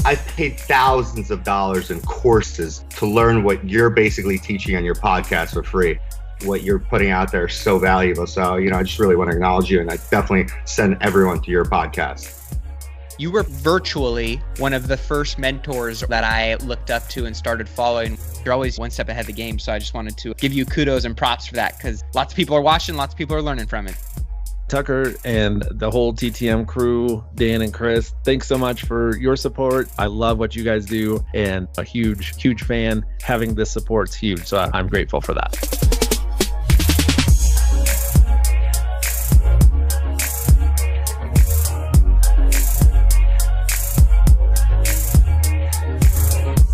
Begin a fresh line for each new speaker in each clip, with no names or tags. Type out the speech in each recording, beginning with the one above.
I've paid thousands of dollars in courses to learn what you're basically teaching on your podcast for free. What you're putting out there is so valuable. So, I just really want to acknowledge you, and I definitely send everyone to your podcast.
You were virtually one of the first mentors that I looked up to and started following. You're always one step ahead of the game. So I just wanted to give you kudos and props for that, because lots of people are watching, lots of people are learning from it.
Tucker and the whole TTM crew, Dan and Chris, thanks so much for your support. I love what you guys do, and a huge, huge fan. Having this support's huge. So I'm grateful for that.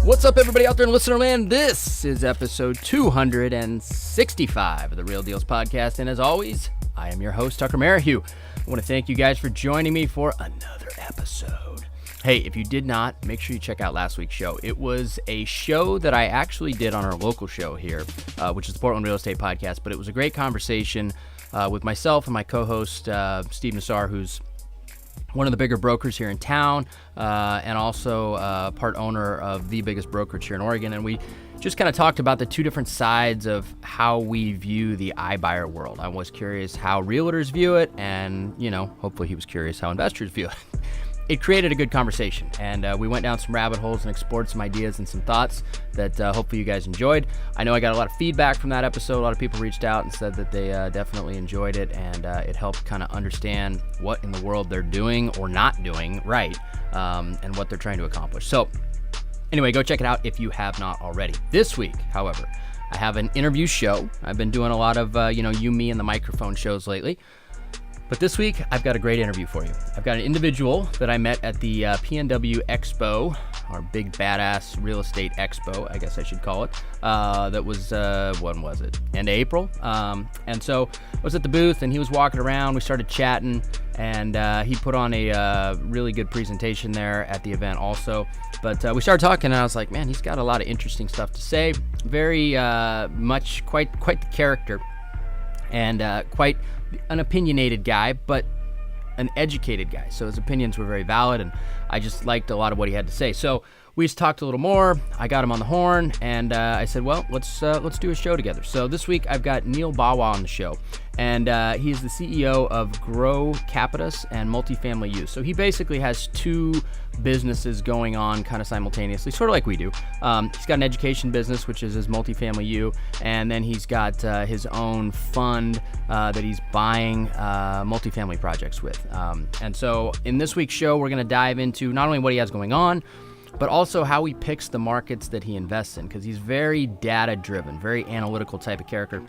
What's up, everybody out there in listener land? This is episode 265 of the Real Dealz podcast. And as always, I am your host, Tucker Merrihew. I want to thank you guys for joining me for another episode. Hey, if you did not, make sure you check out last week's show. It was a show that I actually did on our local show here, which is the Portland Real Estate Podcast. But it was a great conversation with myself and my co-host, Steve Nassar, who's one of the bigger brokers here in town, and also part owner of the biggest brokerage here in Oregon. And we just kind of talked about the two different sides of how we view the iBuyer world. I was curious how realtors view it, and, hopefully he was curious how investors view it. It created a good conversation, and we went down some rabbit holes and explored some ideas and some thoughts that hopefully you guys enjoyed. I know I got a lot of feedback from that episode. A lot of people reached out and said that they definitely enjoyed it, and it helped kind of understand what in the world they're doing or not doing right, and what they're trying to accomplish. So anyway, go check it out if you have not already. This week, however, I have an interview show. I've been doing a lot of, you, me, and the microphone shows lately. But this week, I've got a great interview for you. I've got an individual that I met at the PNW Expo, our big badass real estate expo, I guess I should call it. That was, when was it? End of April. And so I was at the booth, and he was walking around. We started chatting, and he put on a really good presentation there at the event also. But we started talking, and I was like, man, he's got a lot of interesting stuff to say. Very much quite the character, and quite an opinionated guy, but an educated guy. So his opinions were very valid, and I just liked a lot of what he had to say. So we just talked a little more. I got him on the horn, and I said, well, let's do a show together. So this week I've got Neal Bawa on the show, and he is the CEO of Grocapitus and multifamily use. So he basically has two businesses going on kind of simultaneously, sort of like we do. He's got an education business, which is his multifamily U, and then he's got his own fund that he's buying multifamily projects with. And so in this week's show, we're going to dive into not only what he has going on, but also how he picks the markets that he invests in, because he's very data-driven, very analytical type of character.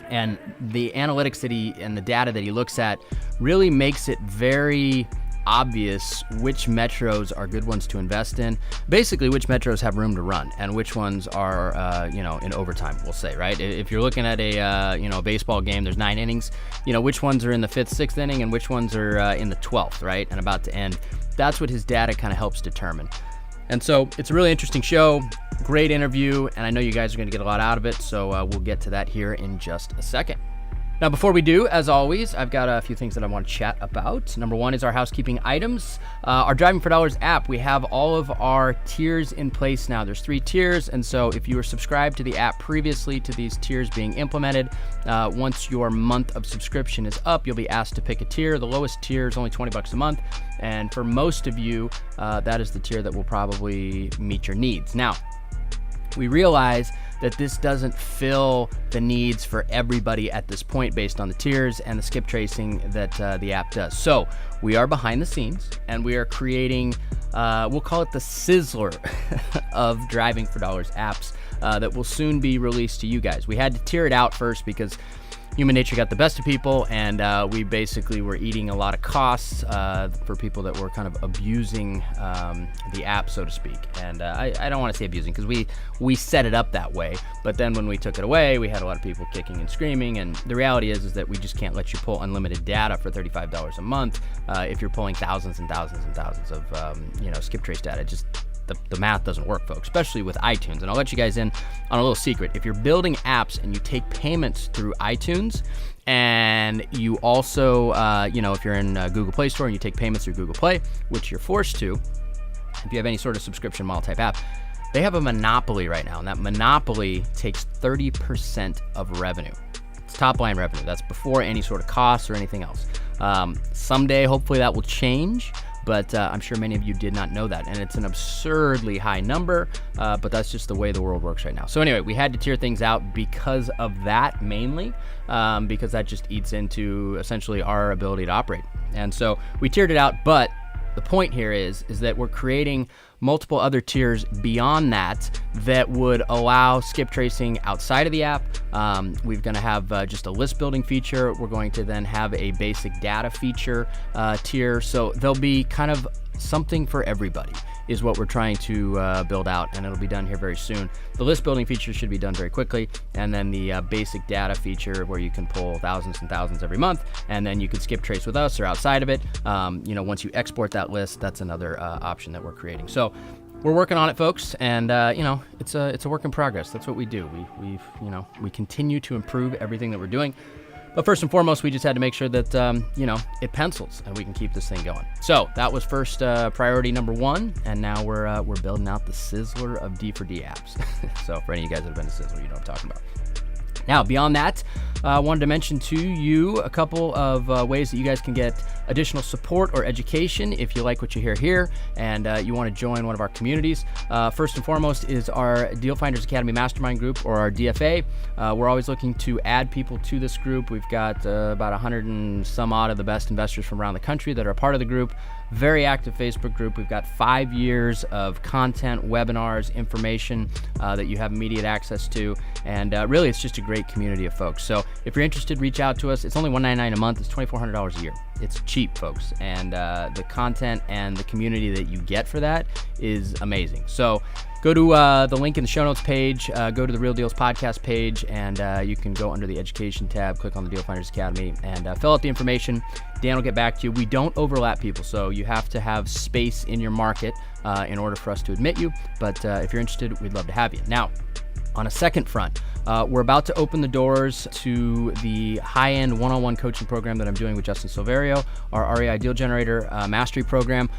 And the analytics that and the data that he looks at really makes it very obvious which metros are good ones to invest in. Basically, which metros have room to run and which ones are, in overtime, we'll say, right? If you're looking at a baseball game, there's 9 innings, which ones are in the 5th, 6th inning and which ones are in the 12th, right? And about to end. That's what his data kind of helps determine. And so it's a really interesting show, great interview, and I know you guys are going to get a lot out of it, so we'll get to that here in just a second. Now, before we do, as always, I've got a few things that I want to chat about. Number one is our housekeeping items. Our Driving for Dollars app, we have all of our tiers in place now. There's 3 tiers, and so if you were subscribed to the app previously to these tiers being implemented, once your month of subscription is up, you'll be asked to pick a tier. The lowest tier is only $20 a month, and for most of you, that is the tier that will probably meet your needs. Now, we realize that this doesn't fill the needs for everybody at this point based on the tiers and the skip tracing that the app does. So we are behind the scenes, and we are creating, we'll call it the sizzler of Driving for Dollars apps that will soon be released to you guys. We had to tier it out first because human nature got the best of people, and we basically were eating a lot of costs for people that were kind of abusing the app, so to speak. And I don't want to say abusing, because we set it up that way, but then when we took it away, we had a lot of people kicking and screaming, and the reality is that we just can't let you pull unlimited data for $35 a month if you're pulling thousands and thousands and thousands of skip trace data. Just the math doesn't work, folks, especially with iTunes. And I'll let you guys in on a little secret. If you're building apps and you take payments through iTunes, and you also, if you're in Google Play Store and you take payments through Google Play, which you're forced to, if you have any sort of subscription model type app, they have a monopoly right now, and that monopoly takes 30% of revenue. It's top line revenue. That's before any sort of costs or anything else. Someday, hopefully that will change, but I'm sure many of you did not know that, and it's an absurdly high number, but that's just the way the world works right now. So anyway, we had to tier things out because of that mainly, because that just eats into essentially our ability to operate. And so we tiered it out, but the point here is that we're creating multiple other tiers beyond that would allow skip tracing outside of the app. We're going to have just a list building feature. We're going to then have a basic data feature tier. So there'll be kind of something for everybody is what we're trying to build out, and it'll be done here very soon. The list building feature should be done very quickly, and then the basic data feature where you can pull thousands and thousands every month, and then you can skip trace with us or outside of it. Once you export that list, that's another option that we're creating. So we're working on it, folks, and it's a work in progress. That's what we do. We continue to improve everything that we're doing. But first and foremost, we just had to make sure that, it pencils and we can keep this thing going. So that was first priority number one. And now we're building out the Sizzler of D4D apps. So for any of you guys that have been to Sizzler, you know what I'm talking about. Now, beyond that, I wanted to mention to you a couple of ways that you guys can get additional support or education if you like what you hear here and you want to join one of our communities. First and foremost is our Deal Finders Academy Mastermind Group, or our DFA. We're always looking to add people to this group. We've got about 100 and some odd of the best investors from around the country that are part of the group. Very active Facebook group. We've got 5 years of content, webinars, information that you have immediate access to. And really, it's just a great community of folks. So if you're interested, reach out to us. It's only $199 a month. It's $2,400 a year. It's cheap, folks. And the content and the community that you get for that is amazing. So go to the link in the show notes page, go to the Real Dealz podcast page, and you can go under the education tab, click on the Deal Finders Academy, and fill out the information. Dan will get back to you. We don't overlap people, so you have to have space in your market in order for us to admit you. But if you're interested, we'd love to have you. Now, on a second front, we're about to open the doors to the high-end one-on-one coaching program that I'm doing with Justin Silverio, our REI Deal Generator Mastery Program.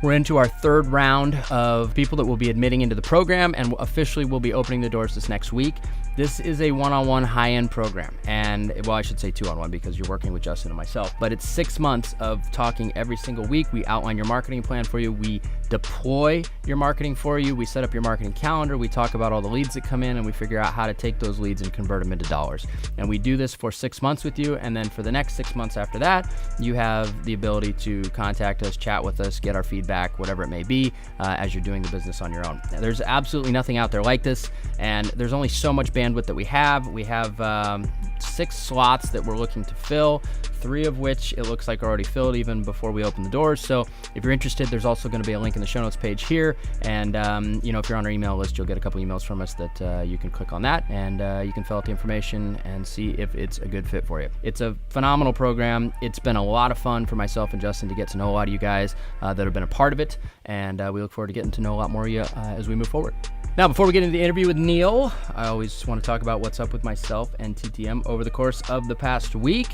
We're into our third round of people that will be admitting into the program, and officially we'll be opening the doors this next week. This is a one-on-one high-end program, and well, I should say two-on-one because you're working with Justin and myself, but it's 6 months of talking every single week. We outline your marketing plan for you. We deploy your marketing for you. We set up your marketing calendar. We talk about all the leads that come in, and we figure out how to take those leads and convert them into dollars. And we do this for 6 months with you, and then for the next 6 months after that, you have the ability to contact us, chat with us, get our feedback, whatever it may be, as you're doing the business on your own. There's absolutely nothing out there like this, and there's only so much bandwidth that we have. We have 6 slots that we're looking to fill, 3 of which it looks like are already filled even before we open the doors. So if you're interested, there's also going to be a link in the show notes page here, and if you're on our email list, you'll get a couple emails from us that you can click on that, and you can fill out the information and see if it's a good fit for you. It's a phenomenal program. It's been a lot of fun for myself and Justin to get to know a lot of you guys that have been a part of it, and we look forward to getting to know a lot more of you as we move forward. Now, before we get into the interview with Neal, I always want to talk about what's up with myself and TTM over the course of the past week.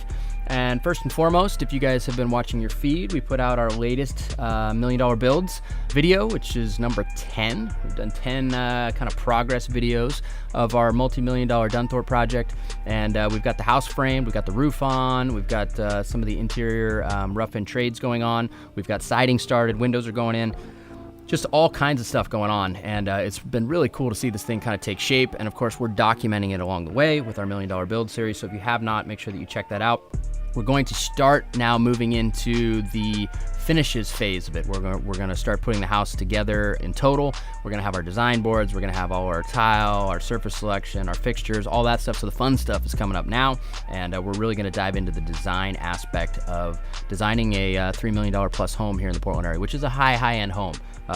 And first and foremost, if you guys have been watching your feed, we put out our latest $1 Million Builds video, which is number 10. We've done 10 kind of progress videos of our multi-million-dollar Dunthorpe project. And we've got the house framed, we've got the roof on, we've got some of the interior rough-in trades going on. We've got siding started, windows are going in. Just all kinds of stuff going on, and it's been really cool to see this thing kind of take shape. And of course, we're documenting it along the way with our $1 Million Build series. So if you have not, make sure that you check that out. We're going to start now moving into the finishes phase of it. We're going to start putting the house together in total. We're going to have our design boards. We're going to have all our tile, our surface selection, our fixtures, all that stuff. So the fun stuff is coming up now, and we're really going to dive into the design aspect of designing a $3 million plus home here in the Portland area, which is a high-end home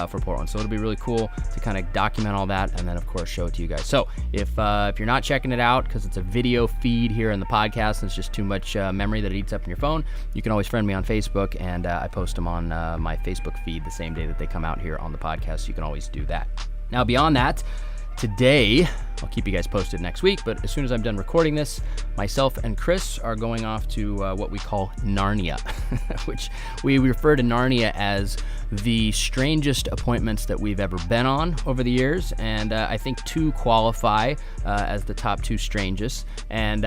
for Portland. So it'll be really cool to kind of document all that and then, of course, show it to you guys. So if you're not checking it out because it's a video feed here in the podcast and it's just too much memory that it eats up in your phone, you can always friend me on Facebook, and I post them on my Facebook feed the same day that they come out here on the podcast. So you can always do that. Now, beyond that, today, I'll keep you guys posted next week, but as soon as I'm done recording this, myself and Chris are going off to what we call Narnia, which we refer to Narnia as the strangest appointments that we've ever been on over the years, and I think 2 qualify as the top 2 strangest, and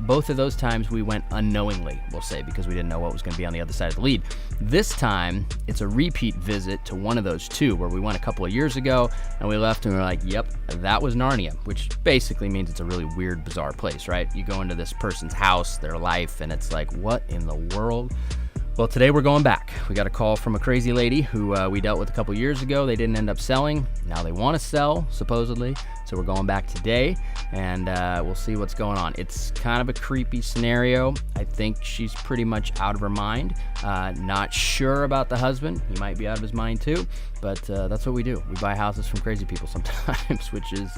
both of those times we went unknowingly, we'll say, because we didn't know what was going to be on the other side of the lead. This time, it's a repeat visit to one of those 2, where we went a couple of years ago, and we left and we were like, yep, that was Narnia, which basically means it's a really weird, bizarre place, right? You go into this person's house, their life, and it's like, what in the world? Well, today we're going back. We got a call from a crazy lady who we dealt with a couple years ago. They didn't end up selling. Now they want to sell, supposedly. So we're going back today, and we'll see what's going on. It's kind of a creepy scenario. I think she's pretty much out of her mind. Not sure about the husband. He might be out of his mind too, but that's what we do. We buy houses from crazy people sometimes, which is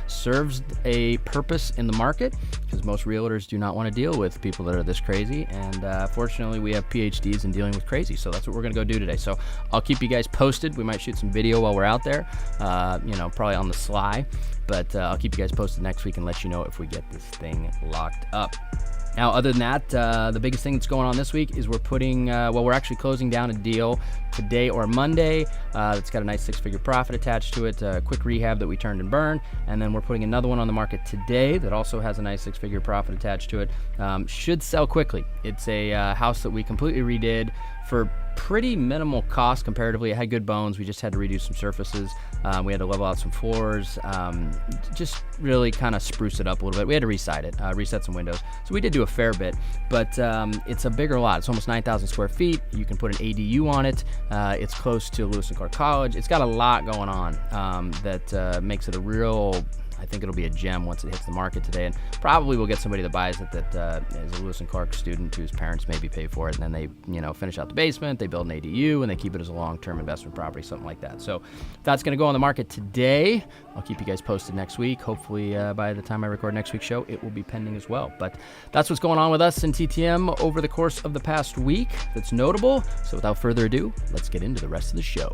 serves a purpose in the market, because most realtors do not want to deal with people that are this crazy, and fortunately we have PhDs in dealing with crazy, so that's what we're going to go do today. So I'll keep you guys posted. We might shoot some video while we're out there, probably on the sly, but I'll keep you guys posted next week and let you know if we get this thing locked up. Now, other than that, the biggest thing that's going on this week is we're actually closing down a deal today or Monday that's got a nice 6-figure profit attached to it, a quick rehab that we turned and burned, and then we're putting another one on the market today that also has a nice 6-figure profit attached to it. Should sell quickly. It's a house that we completely redid for pretty minimal cost comparatively. It had good bones. We just had to redo some surfaces. We had to level out some floors, just really kind of spruce it up a little bit. We had to reside it, reset some windows. So we did do a fair bit, but it's a bigger lot. It's almost 9,000 square feet. You can put an ADU on it. It's close to Lewis and Clark College. It's got a lot going on that makes it a real... I think it'll be a gem once it hits the market today, and probably we'll get somebody that buys it that is a Lewis and Clark student whose parents maybe pay for it, and then they finish out the basement, they build an ADU, and they keep it as a long-term investment property, something like that. So that's going to go on the market today. I'll keep you guys posted next week. Hopefully by the time I record next week's show, it will be pending as well. But that's what's going on with us in TTM over the course of the past week that's notable. So without further ado, let's get into the rest of the show.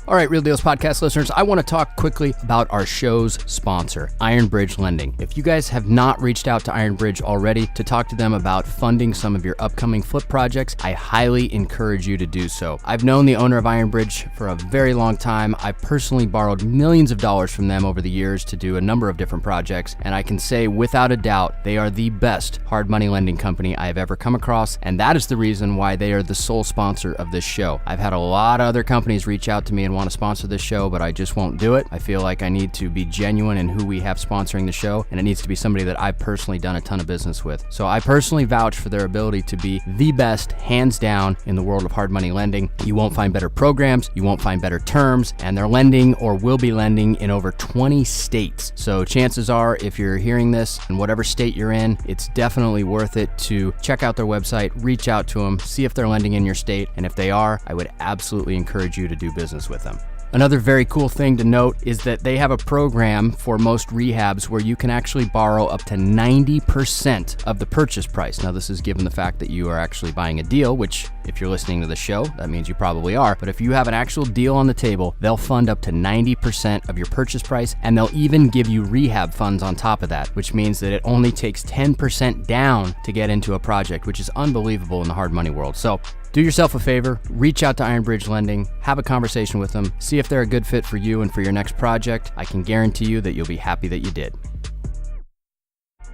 All right, Real Dealz podcast listeners, I want to talk quickly about our show's sponsor, Iron Bridge Lending. If you guys have not reached out to Iron Bridge already to talk to them about funding some of your upcoming flip projects, I highly encourage you to do so. I've known the owner of Iron Bridge for a very long time. I personally borrowed millions of dollars from them over the years to do a number of different projects, and I can say without a doubt, they are the best hard money lending company I have ever come across, and that is the reason why they are the sole sponsor of this show. I've had a lot of other companies reach out to me and want to sponsor this show, but I just won't do it. I feel like I need to be genuine in who we have sponsoring the show, and it needs to be somebody that I've personally done a ton of business with. So I personally vouch for their ability to be the best, hands down, in the world of hard money lending. You won't find better programs, you won't find better terms, and they're lending or will be lending in over 20 states. So chances are, if you're hearing this in whatever state you're in, it's definitely worth it to check out their website, reach out to them, see if they're lending in your state, and if they are, I would absolutely encourage you to do business with them. Another very cool thing to note is that they have a program for most rehabs where you can actually borrow up to 90% of the purchase price. Now, this is given the fact that you are actually buying a deal, which if you're listening to the show, that means you probably are. But if you have an actual deal on the table, they'll fund up to 90% of your purchase price, and they'll even give you rehab funds on top of that, which means that it only takes 10% down to get into a project, which is unbelievable in the hard money world. So do yourself a favor, reach out to Iron Bridge Lending, have a conversation with them, see if they're a good fit for you and for your next project. I can guarantee you that you'll be happy that you did.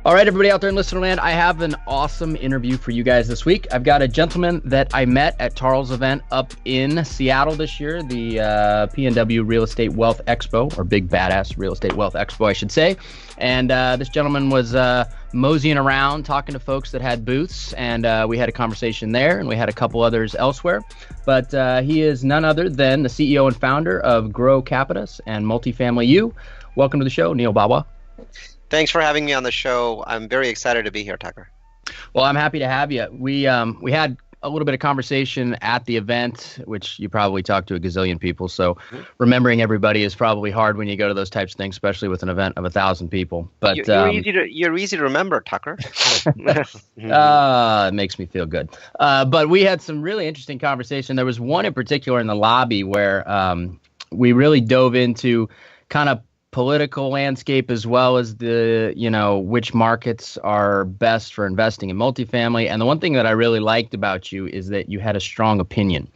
All right, everybody out there in listener land, I have an awesome interview for you guys this week. I've got a gentleman that I met at Tarl's event up in Seattle this year, the PNW Real Estate Wealth Expo, or Big Badass Real Estate Wealth Expo, I should say. And this gentleman was moseying around, talking to folks that had booths, and we had a conversation there, and we had a couple others elsewhere. But he is none other than the CEO and founder of Grocapitus and Multifamily U. Welcome to the show, Neal Bawa.
Thanks for having me on the show. I'm very excited to be here, Tucker.
Well, I'm happy to have you. We had a little bit of conversation at the event, which you probably talked to a gazillion people. So remembering everybody is probably hard when you go to those types of things, especially with an event of 1,000 people. But
you're easy to remember, Tucker.
It makes me feel good. But we had some really interesting conversation. There was one in particular in the lobby where we really dove into kind of political landscape as well as the, which markets are best for investing in multifamily. And the one thing that I really liked about you is that you had a strong opinion.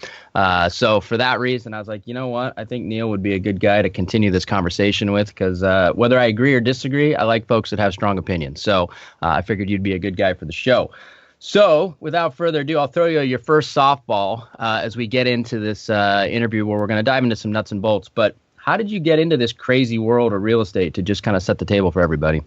So for that reason, I was like, you know what? I think Neal would be a good guy to continue this conversation with, because whether I agree or disagree, I like folks that have strong opinions. So I figured you'd be a good guy for the show. So without further ado, I'll throw you your first softball as we get into this interview where we're going to dive into some nuts and bolts. But how did you get into this crazy world of real estate, to just kind of set the table for everybody?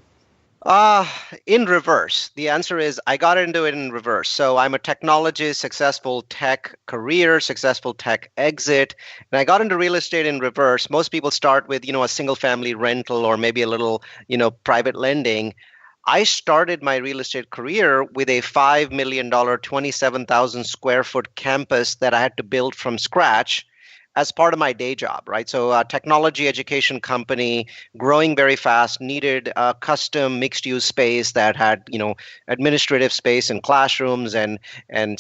In reverse. The answer is I got into it in reverse. So I'm a technologist, successful tech career, successful tech exit. And I got into real estate in reverse. Most people start with, a single family rental or maybe a little, private lending. I started my real estate career with a $5 million, 27,000 square foot campus that I had to build from scratch as part of my day job, right? So a technology education company, growing very fast, needed a custom mixed-use space that had, administrative space and classrooms and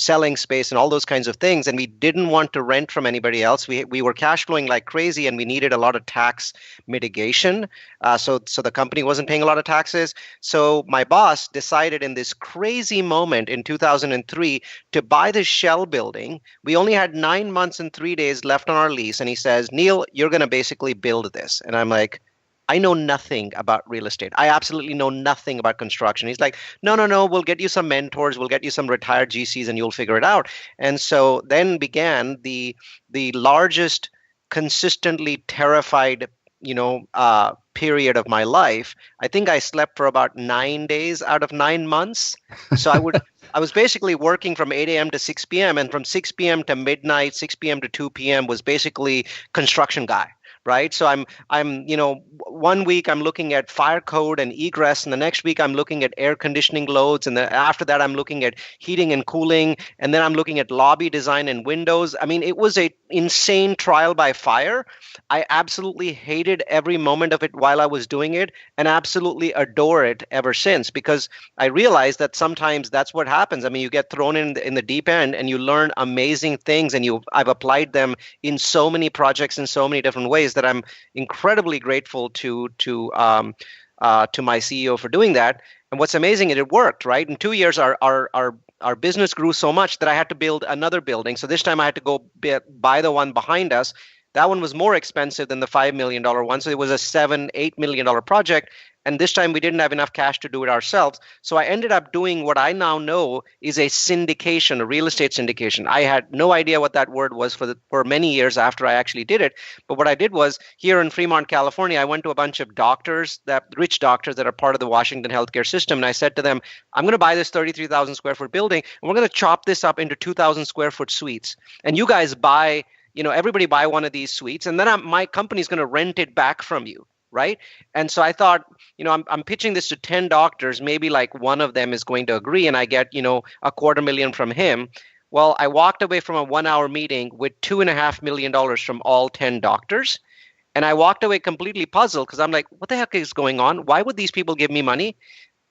selling space and all those kinds of things. And we didn't want to rent from anybody else. We were cash flowing like crazy, and we needed a lot of tax mitigation. So the company wasn't paying a lot of taxes. So my boss decided in this crazy moment in 2003 to buy this shell building. We only had 9 months and 3 days left on our lease, and he says, Neal, you're going to basically build this. And I'm like, I know nothing about real estate. I absolutely know nothing about construction. He's like, no, we'll get you some mentors, we'll get you some retired GCs, and you'll figure it out. And so then began the largest consistently terrified period of my life. I think I slept for about 9 days out of 9 months. So I was basically working from 8 a.m. to 6 p.m. and from 6 p.m. to midnight, 6 p.m. to 2 p.m. was basically construction guy. Right. So I'm 1 week I'm looking at fire code and egress, and the next week I'm looking at air conditioning loads, and then after that I'm looking at heating and cooling, and then I'm looking at lobby design and windows. I mean, it was a insane trial by fire. I absolutely hated every moment of it while I was doing it, and absolutely adore it ever since, because I realized that sometimes that's what happens. I mean, you get thrown in the deep end and you learn amazing things, and I've applied them in so many projects in so many different ways that I'm incredibly grateful to my CEO for doing that. And what's amazing is it worked, right? In 2 years, our business grew so much that I had to build another building. So this time I had to go buy the one behind us. That one was more expensive than the $5 million one. So it was a $7-8 million project. And this time we didn't have enough cash to do it ourselves. So I ended up doing what I now know is a syndication, a real estate syndication. I had no idea what that word was for many years after I actually did it. But what I did was, here in Fremont, California, I went to a bunch of rich doctors that are part of the Washington healthcare system. And I said to them, I'm going to buy this 33,000 square foot building, and we're going to chop this up into 2,000 square foot suites. And you guys buy, everybody buy one of these suites, and then my company's going to rent it back from you. Right. And so I thought, I'm pitching this to 10 doctors, maybe like one of them is going to agree, and I get, $250,000 from him. Well, I walked away from a 1 hour meeting with $2.5 million from all 10 doctors. And I walked away completely puzzled, because I'm like, what the heck is going on? Why would these people give me money?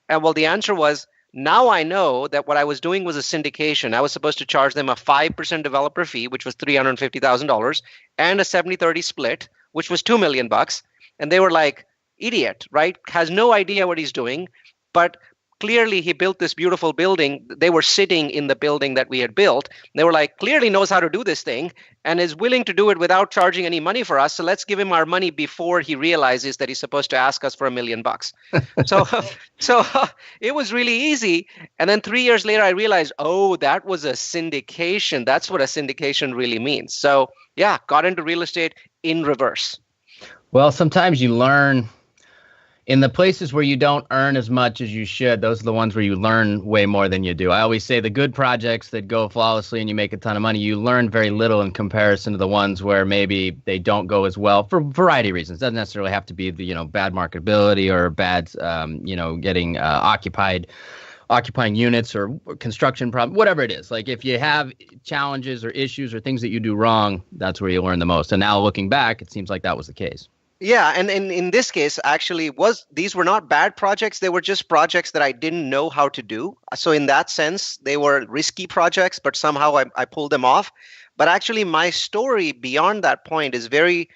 And well, the answer was, now I know that what I was doing was a syndication. I was supposed to charge them a 5% developer fee, which was $350,000, and a 70-30 split, which was $2 million. And they were like, idiot, right? Has no idea what he's doing. But clearly he built this beautiful building. They were sitting in the building that we had built. They were like, clearly knows how to do this thing and is willing to do it without charging any money for us. So let's give him our money before he realizes that he's supposed to ask us for $1 million. So it was really easy. And then 3 years later, I realized, oh, that was a syndication. That's what a syndication really means. So yeah, got into real estate in reverse.
Well, sometimes you learn in the places where you don't earn as much as you should. Those are the ones where you learn way more than you do. I always say the good projects that go flawlessly and you make a ton of money, you learn very little in comparison to the ones where maybe they don't go as well for a variety of reasons. It doesn't necessarily have to be the, bad marketability or bad, getting occupying units or construction problem, whatever it is. Like if you have challenges or issues or things that you do wrong, that's where you learn the most. And now looking back, it seems like that was the case.
Yeah, and in this case, actually, these were not bad projects. They were just projects that I didn't know how to do. So in that sense, they were risky projects, but somehow I pulled them off. But actually, my story beyond that point is very,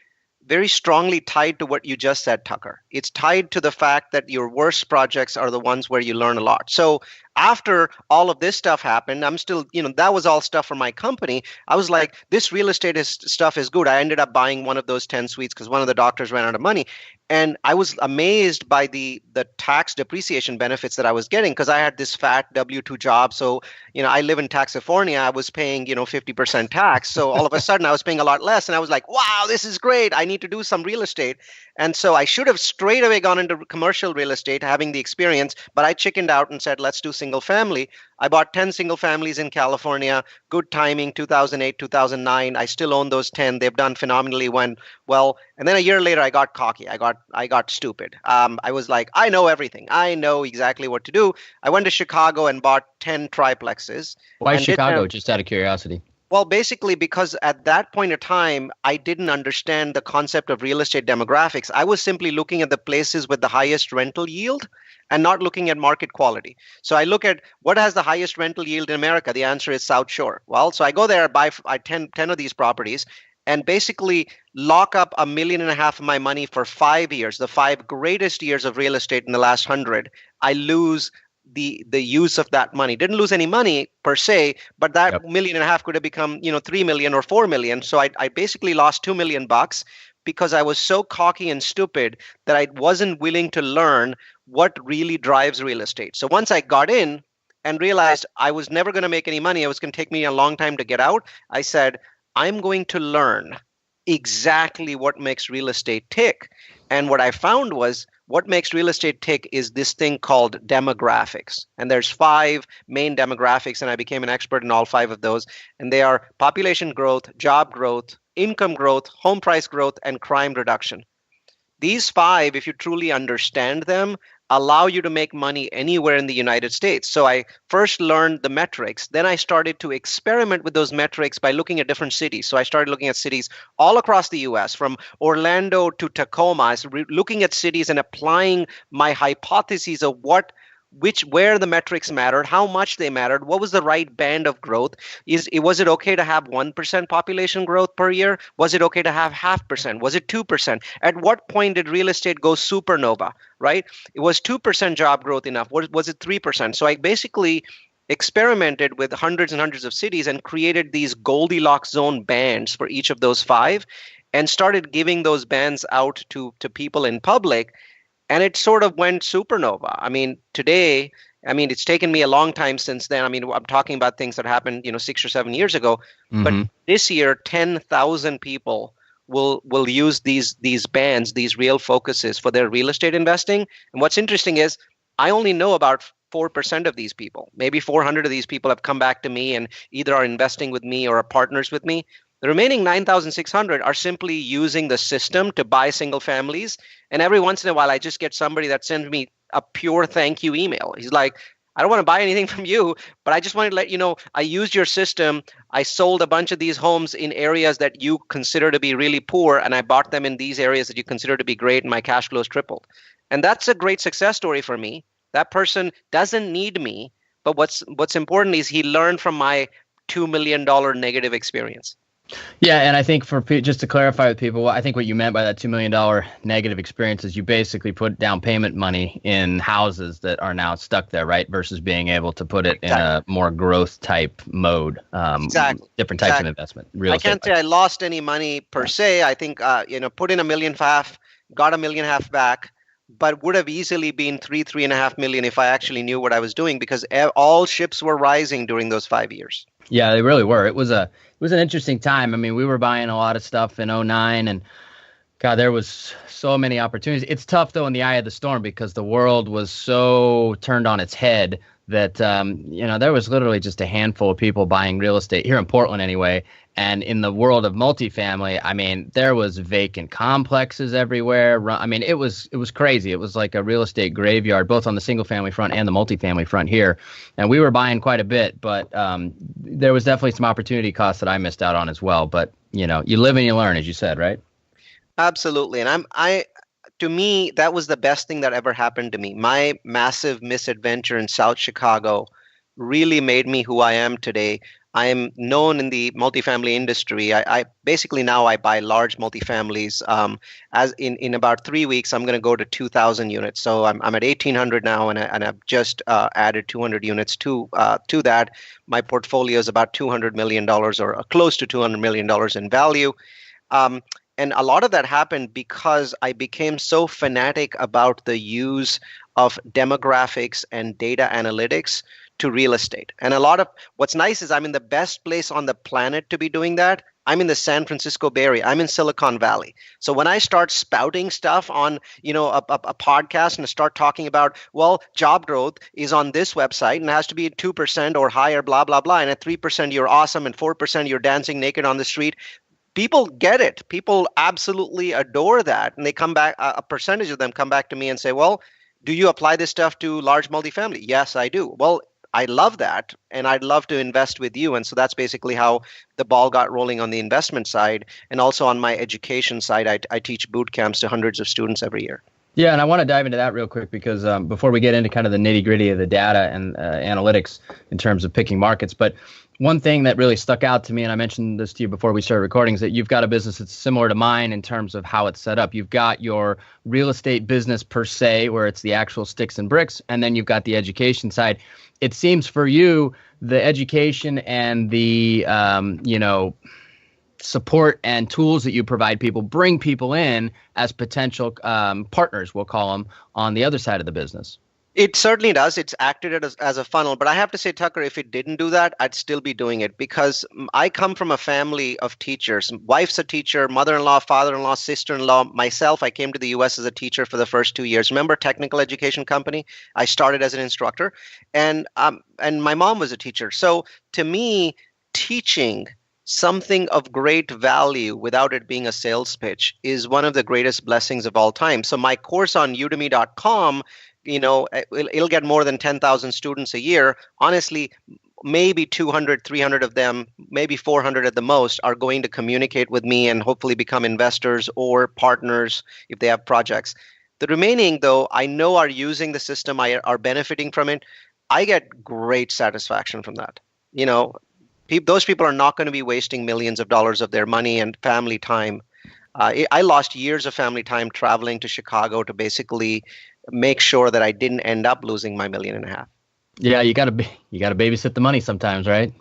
very strongly tied to what you just said, Tucker. It's tied to the fact that your worst projects are the ones where you learn a lot. So after all of this stuff happened, I'm still, that was all stuff for my company. I was like, this real estate stuff is good. I ended up buying one of those 10 suites because one of the doctors ran out of money. And I was amazed by the tax depreciation benefits that I was getting because I had this fat W-2 job. So, I live in California. I was paying, 50% tax. So all of a sudden I was paying a lot less. And I was like, wow, this is great. I need to do some real estate. And so I should have straight away gone into commercial real estate, having the experience, but I chickened out and said, let's do single family. I bought 10 single families in California. Good timing, 2008, 2009. I still own those 10. They've done phenomenally well. And then a year later, I got cocky. I got stupid. I was like, I know everything. I know exactly what to do. I went to Chicago and bought 10 triplexes.
Why Chicago? Just out of curiosity.
Well, basically, because at that point of time, I didn't understand the concept of real estate demographics. I was simply looking at the places with the highest rental yield and not looking at market quality. So I look at what has the highest rental yield in America. The answer is South Shore. Well, so I go there, buy 10 of these properties, and basically lock up $1.5 million of my money for 5 years, the 5 greatest years of real estate in the last 100. I lose the use of that money. Didn't lose any money per se, but that $1.5 million could have become 3 million or 4 million. So I basically lost $2 million because I was so cocky and stupid that I wasn't willing to learn what really drives real estate. So once I got in and realized I was never going to make any money, it was going to take me a long time to get out, I said, I'm going to learn exactly what makes real estate tick. And what I found was what makes real estate tick is this thing called demographics. And there's 5 main demographics, and I became an expert in all 5 of those. And they are population growth, job growth, income growth, home price growth, and crime reduction. These 5, if you truly understand them, allow you to make money anywhere in the United States. So I first learned the metrics. Then I started to experiment with those metrics by looking at different cities. So I started looking at cities all across the US, from Orlando to Tacoma. I was looking at cities and applying my hypotheses of where the metrics mattered, how much they mattered, what was the right band of growth. Was it okay to have 1% population growth per year? Was it okay to have 0.5%? Was it 2%? At what point did real estate go supernova, right? It was 2% job growth enough. Was it 3%? So I basically experimented with hundreds and hundreds of cities and created these Goldilocks zone bands for each of those 5 and started giving those bands out to people in public. And it sort of went supernova. I mean, today, it's taken me a long time since then. I'm talking about things that happened, 6 or 7 years ago. Mm-hmm. But this year, 10,000 people will use these bands, these real focuses for their real estate investing. And what's interesting is I only know about 4% of these people. Maybe 400 of these people have come back to me and either are investing with me or are partners with me. The remaining 9,600 are simply using the system to buy single families. And every once in a while, I just get somebody that sends me a pure thank you email. He's like, I don't want to buy anything from you, but I just wanted to let you know, I used your system. I sold a bunch of these homes in areas that you consider to be really poor, and I bought them in these areas that you consider to be great, and my cash flows tripled. And that's a great success story for me. That person doesn't need me, but what's important is he learned from my $2 million negative experience.
Yeah, and I think just to clarify with people, I think what you meant by that $2 million negative experience is you basically put down payment money in houses that are now stuck there, right? Versus being able to put it in a more growth type mode.
Exactly.
Different types of investment.
I can't say I lost any money per se. I think put in $1.5 million, got $1.5 million back, but would have easily been $3.5 million if I actually knew what I was doing, because all ships were rising during those 5 years.
Yeah, they really were. It was an interesting time. We were buying a lot of stuff in 2009, and God, there was so many opportunities. It's tough though in the eye of the storm because the world was so turned on its head that there was literally just a handful of people buying real estate here in Portland anyway. And in the world of multifamily, there was vacant complexes everywhere. It was crazy. It was like a real estate graveyard, both on the single family front and the multifamily front here. And we were buying quite a bit, but there was definitely some opportunity costs that I missed out on as well. But, you live and you learn, as you said, right?
Absolutely. And to me, that was the best thing that ever happened to me. My massive misadventure in South Chicago really made me who I am today. I'm known in the multifamily industry. I basically now I buy large multifamilies. As in about 3 weeks, I'm going to go to 2,000 units. So I'm at 1,800 now, and I've just added 200 units to that. My portfolio is about $200 million or close to $200 million in value. And a lot of that happened because I became so fanatic about the use of demographics and data analytics to real estate. And a lot of what's nice is I'm in the best place on the planet to be doing that. I'm in the San Francisco Bay Area. I'm in Silicon Valley. So when I start spouting stuff on, a podcast and start talking about, well, job growth is on this website and it has to be 2% or higher, blah, blah, blah. And at 3%, you're awesome. And 4%, you're dancing naked on the street. People get it. People absolutely adore that. And they come back, a percentage of them come back to me and say, well, do you apply this stuff to large multifamily? Yes, I do. Well, I love that, and I'd love to invest with you. And so that's basically how the ball got rolling on the investment side. And also on my education side, I teach boot camps to hundreds of students every year.
Yeah, and I want to dive into that real quick because before we get into kind of the nitty gritty of the data and analytics in terms of picking markets, but one thing that really stuck out to me, and I mentioned this to you before we started recording, is that you've got a business that's similar to mine in terms of how it's set up. You've got your real estate business per se, where it's the actual sticks and bricks, and then you've got the education side. It seems for you, the education and the, support and tools that you provide people bring people in as potential partners, we'll call them, on the other side of the business.
It certainly does. It's acted as a funnel. But I have to say, Tucker, if it didn't do that, I'd still be doing it because I come from a family of teachers. Wife's a teacher, mother-in-law, father-in-law, sister-in-law. Myself, I came to the U.S. as a teacher for the first 2 years. Remember Technical Education Company? I started as an instructor, and my mom was a teacher. So to me, teaching something of great value without it being a sales pitch is one of the greatest blessings of all time. So my course on udemy.com, it'll get more than 10,000 students a year. Honestly, maybe 200, 300 of them, maybe 400 at the most, are going to communicate with me and hopefully become investors or partners if they have projects. The remaining, though, I know are using the system, are benefiting from it. I get great satisfaction from that. Those people are not going to be wasting millions of dollars of their money and family time. I lost years of family time traveling to Chicago to basically make sure that I didn't end up losing my $1.5 million.
Yeah, you got to babysit the money sometimes, right?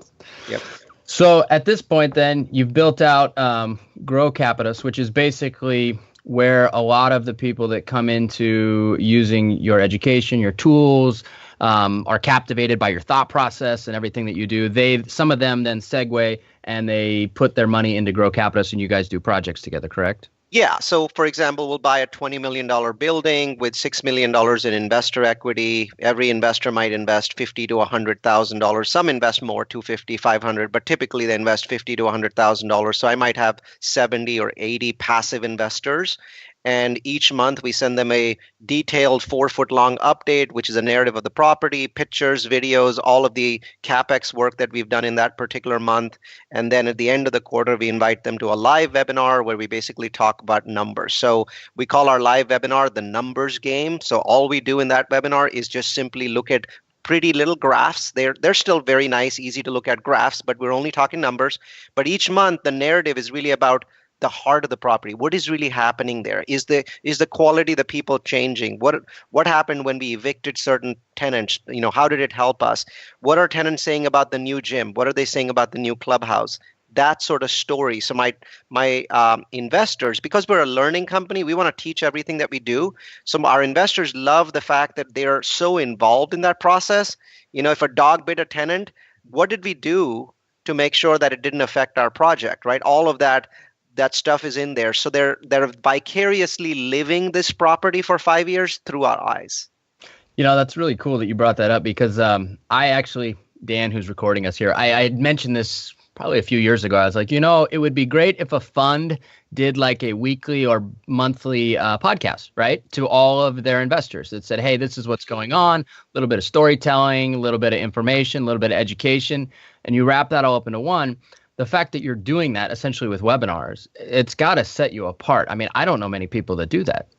Yep.
So at this point, then you've built out Grocapitus, which is basically where a lot of the people that come into using your education, your tools, are captivated by your thought process and everything that you do. Some of them then segue and they put their money into Grocapitus, and you guys do projects together, correct?
Yeah. So, for example, we'll buy a $20 million building with $6 million in investor equity. Every investor might invest $50,000 to $100,000. Some invest more, $250,000, $500,000, but typically they invest $50,000 to $100,000. So I might have 70 or 80 passive investors. And each month we send them a detailed 4-foot-long update, which is a narrative of the property, pictures, videos, all of the CapEx work that we've done in that particular month. And then at the end of the quarter, we invite them to a live webinar where we basically talk about numbers. So we call our live webinar the numbers game. So all we do in that webinar is just simply look at pretty little graphs. They're still very nice, easy to look at graphs, but we're only talking numbers. But each month, the narrative is really about the heart of the property. What is really happening there? Is the quality of the people changing? What happened when we evicted certain tenants? How did it help us? What are tenants saying about the new gym? What are they saying about the new clubhouse? That sort of story. So my investors, because we're a learning company, we want to teach everything that we do. So our investors love the fact that they're so involved in that process. If a dog bit a tenant, what did we do to make sure that it didn't affect our project, right? All of that stuff is in there. So they're vicariously living this property for 5 years through our eyes.
That's really cool that you brought that up because I actually, Dan, who's recording us here, I had mentioned this probably a few years ago. I was like, it would be great if a fund did like a weekly or monthly podcast, right, to all of their investors that said, hey, this is what's going on, a little bit of storytelling, a little bit of information, a little bit of education, and you wrap that all up into one. The fact that you're doing that essentially with webinars, it's got to set you apart. I mean, I don't know many people that do that.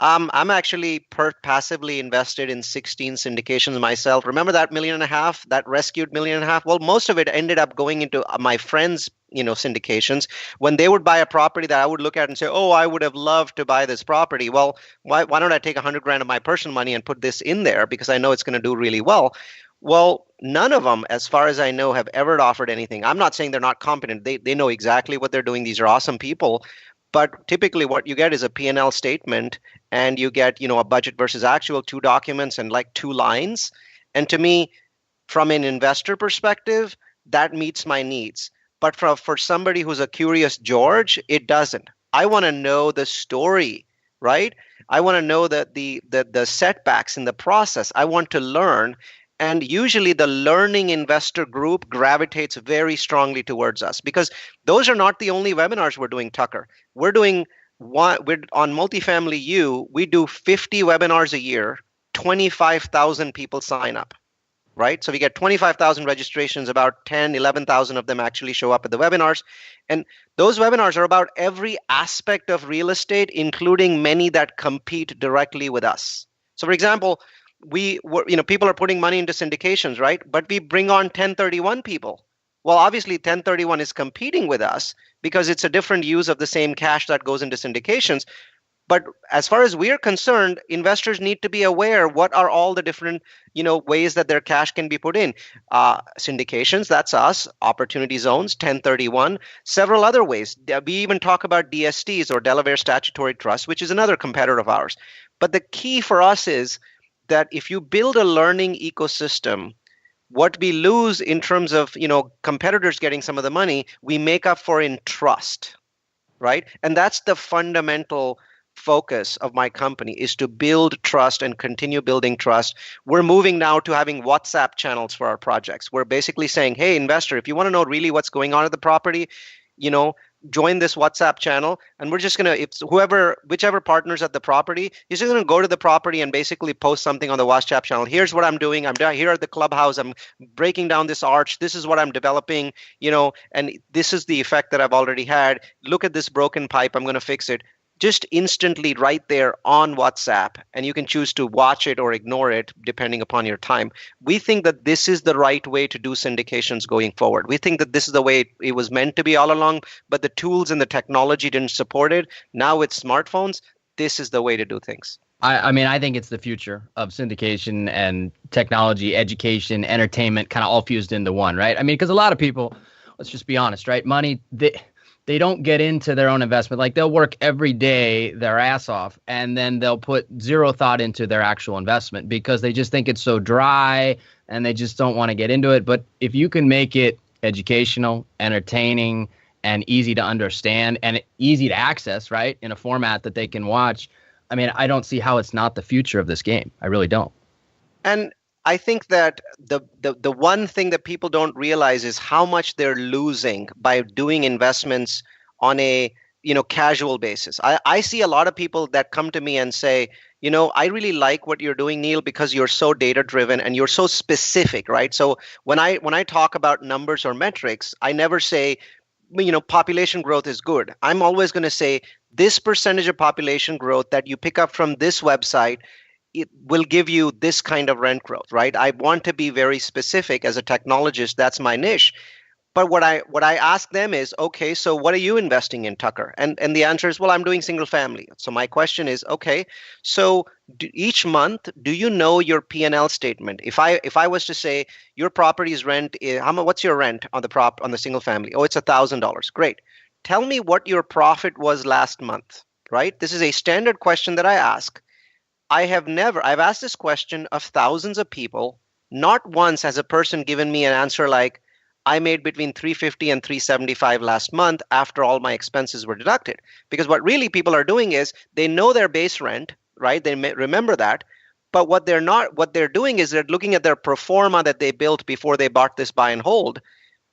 I'm actually passively invested in 16 syndications myself. Remember that million and a half, that rescued million and a half? Well, most of it ended up going into my friends' syndications. When they would buy a property that I would look at and say, oh, I would have loved to buy this property. Well, why don't I take 100 grand of my personal money and put this in there because I know it's going to do really well? Well, none of them, as far as I know, have ever offered anything. I'm not saying they're not competent. They know exactly what they're doing. These are awesome people. But typically what you get is a P&L statement, and you get, a budget versus actual, 2 documents and like 2 lines. And to me, from an investor perspective, that meets my needs. But for somebody who's a curious George, it doesn't. I want to know the story, right? I want to know the setbacks in the process. I want to learn. And usually the learning investor group gravitates very strongly towards us because those are not the only webinars we're doing, Tucker. We're on Multifamily U, we do 50 webinars a year, 25,000 people sign up, right? So we get 25,000 registrations, about 10, 11,000 of them actually show up at the webinars. And those webinars are about every aspect of real estate, including many that compete directly with us. So for example, people are putting money into syndications, right? But we bring on 1031 people. Well, obviously 1031 is competing with us because it's a different use of the same cash that goes into syndications. But as far as we're concerned, investors need to be aware what are all the different, ways that their cash can be put in. Syndications, that's us. Opportunity zones, 1031, several other ways. We even talk about DSTs, or Delaware Statutory Trust, which is another competitor of ours. But the key for us is that if you build a learning ecosystem, what we lose in terms of competitors getting some of the money, we make up for in trust, right? And that's the fundamental focus of my company, is to build trust and continue building trust. We're moving now to having WhatsApp channels for our projects. We're basically saying, hey, investor, if you want to know really what's going on at the property, join this WhatsApp channel, and we're just going to, whichever partners at the property, you're just going to go to the property and basically post something on the WhatsApp channel. Here's what I'm doing. Here at the clubhouse. I'm breaking down this arch. This is what I'm developing, and this is the effect that I've already had. Look at this broken pipe. I'm going to fix it. Just instantly right there on WhatsApp, and you can choose to watch it or ignore it depending upon your time. We think that this is the right way to do syndications going forward. We think that this is the way it was meant to be all along, but the tools and the technology didn't support it. Now with smartphones, this is the way to do things.
I think it's the future of syndication and technology, education, entertainment, kind of all fused into one, right? Because a lot of people, let's just be honest, right? Money, they don't get into their own investment. Like, they'll work every day their ass off, and then they'll put zero thought into their actual investment because they just think it's so dry and they just don't want to get into it. But if you can make it educational, entertaining, and easy to understand and easy to access, right, in a format that they can watch, I don't see how it's not the future of this game. I really don't.
And I think that the one thing that people don't realize is how much they're losing by doing investments on a casual basis. I see a lot of people that come to me and say, I really like what you're doing, Neal, because you're so data driven and you're so specific, right? So when I talk about numbers or metrics, I never say, population growth is good. I'm always going to say this percentage of population growth that you pick up from this website, it will give you this kind of rent growth, right? I want to be very specific as a technologist. That's my niche. But what I ask them is, okay, so what are you investing in, Tucker? And the answer is, well, I'm doing single family. So my question is, okay, so each month, do you know your P&L statement? If I was to say your property's rent is, what's your rent on the single family? Oh, it's $1,000. Great. Tell me what your profit was last month, right? This is a standard question that I ask. I've asked this question of thousands of people. Not once has a person given me an answer like, I made between $350 and $375 last month after all my expenses were deducted. Because what really people are doing is they know their base rent, right? They may remember that. But what they're doing is they're looking at their pro forma that they built before they bought this buy and hold.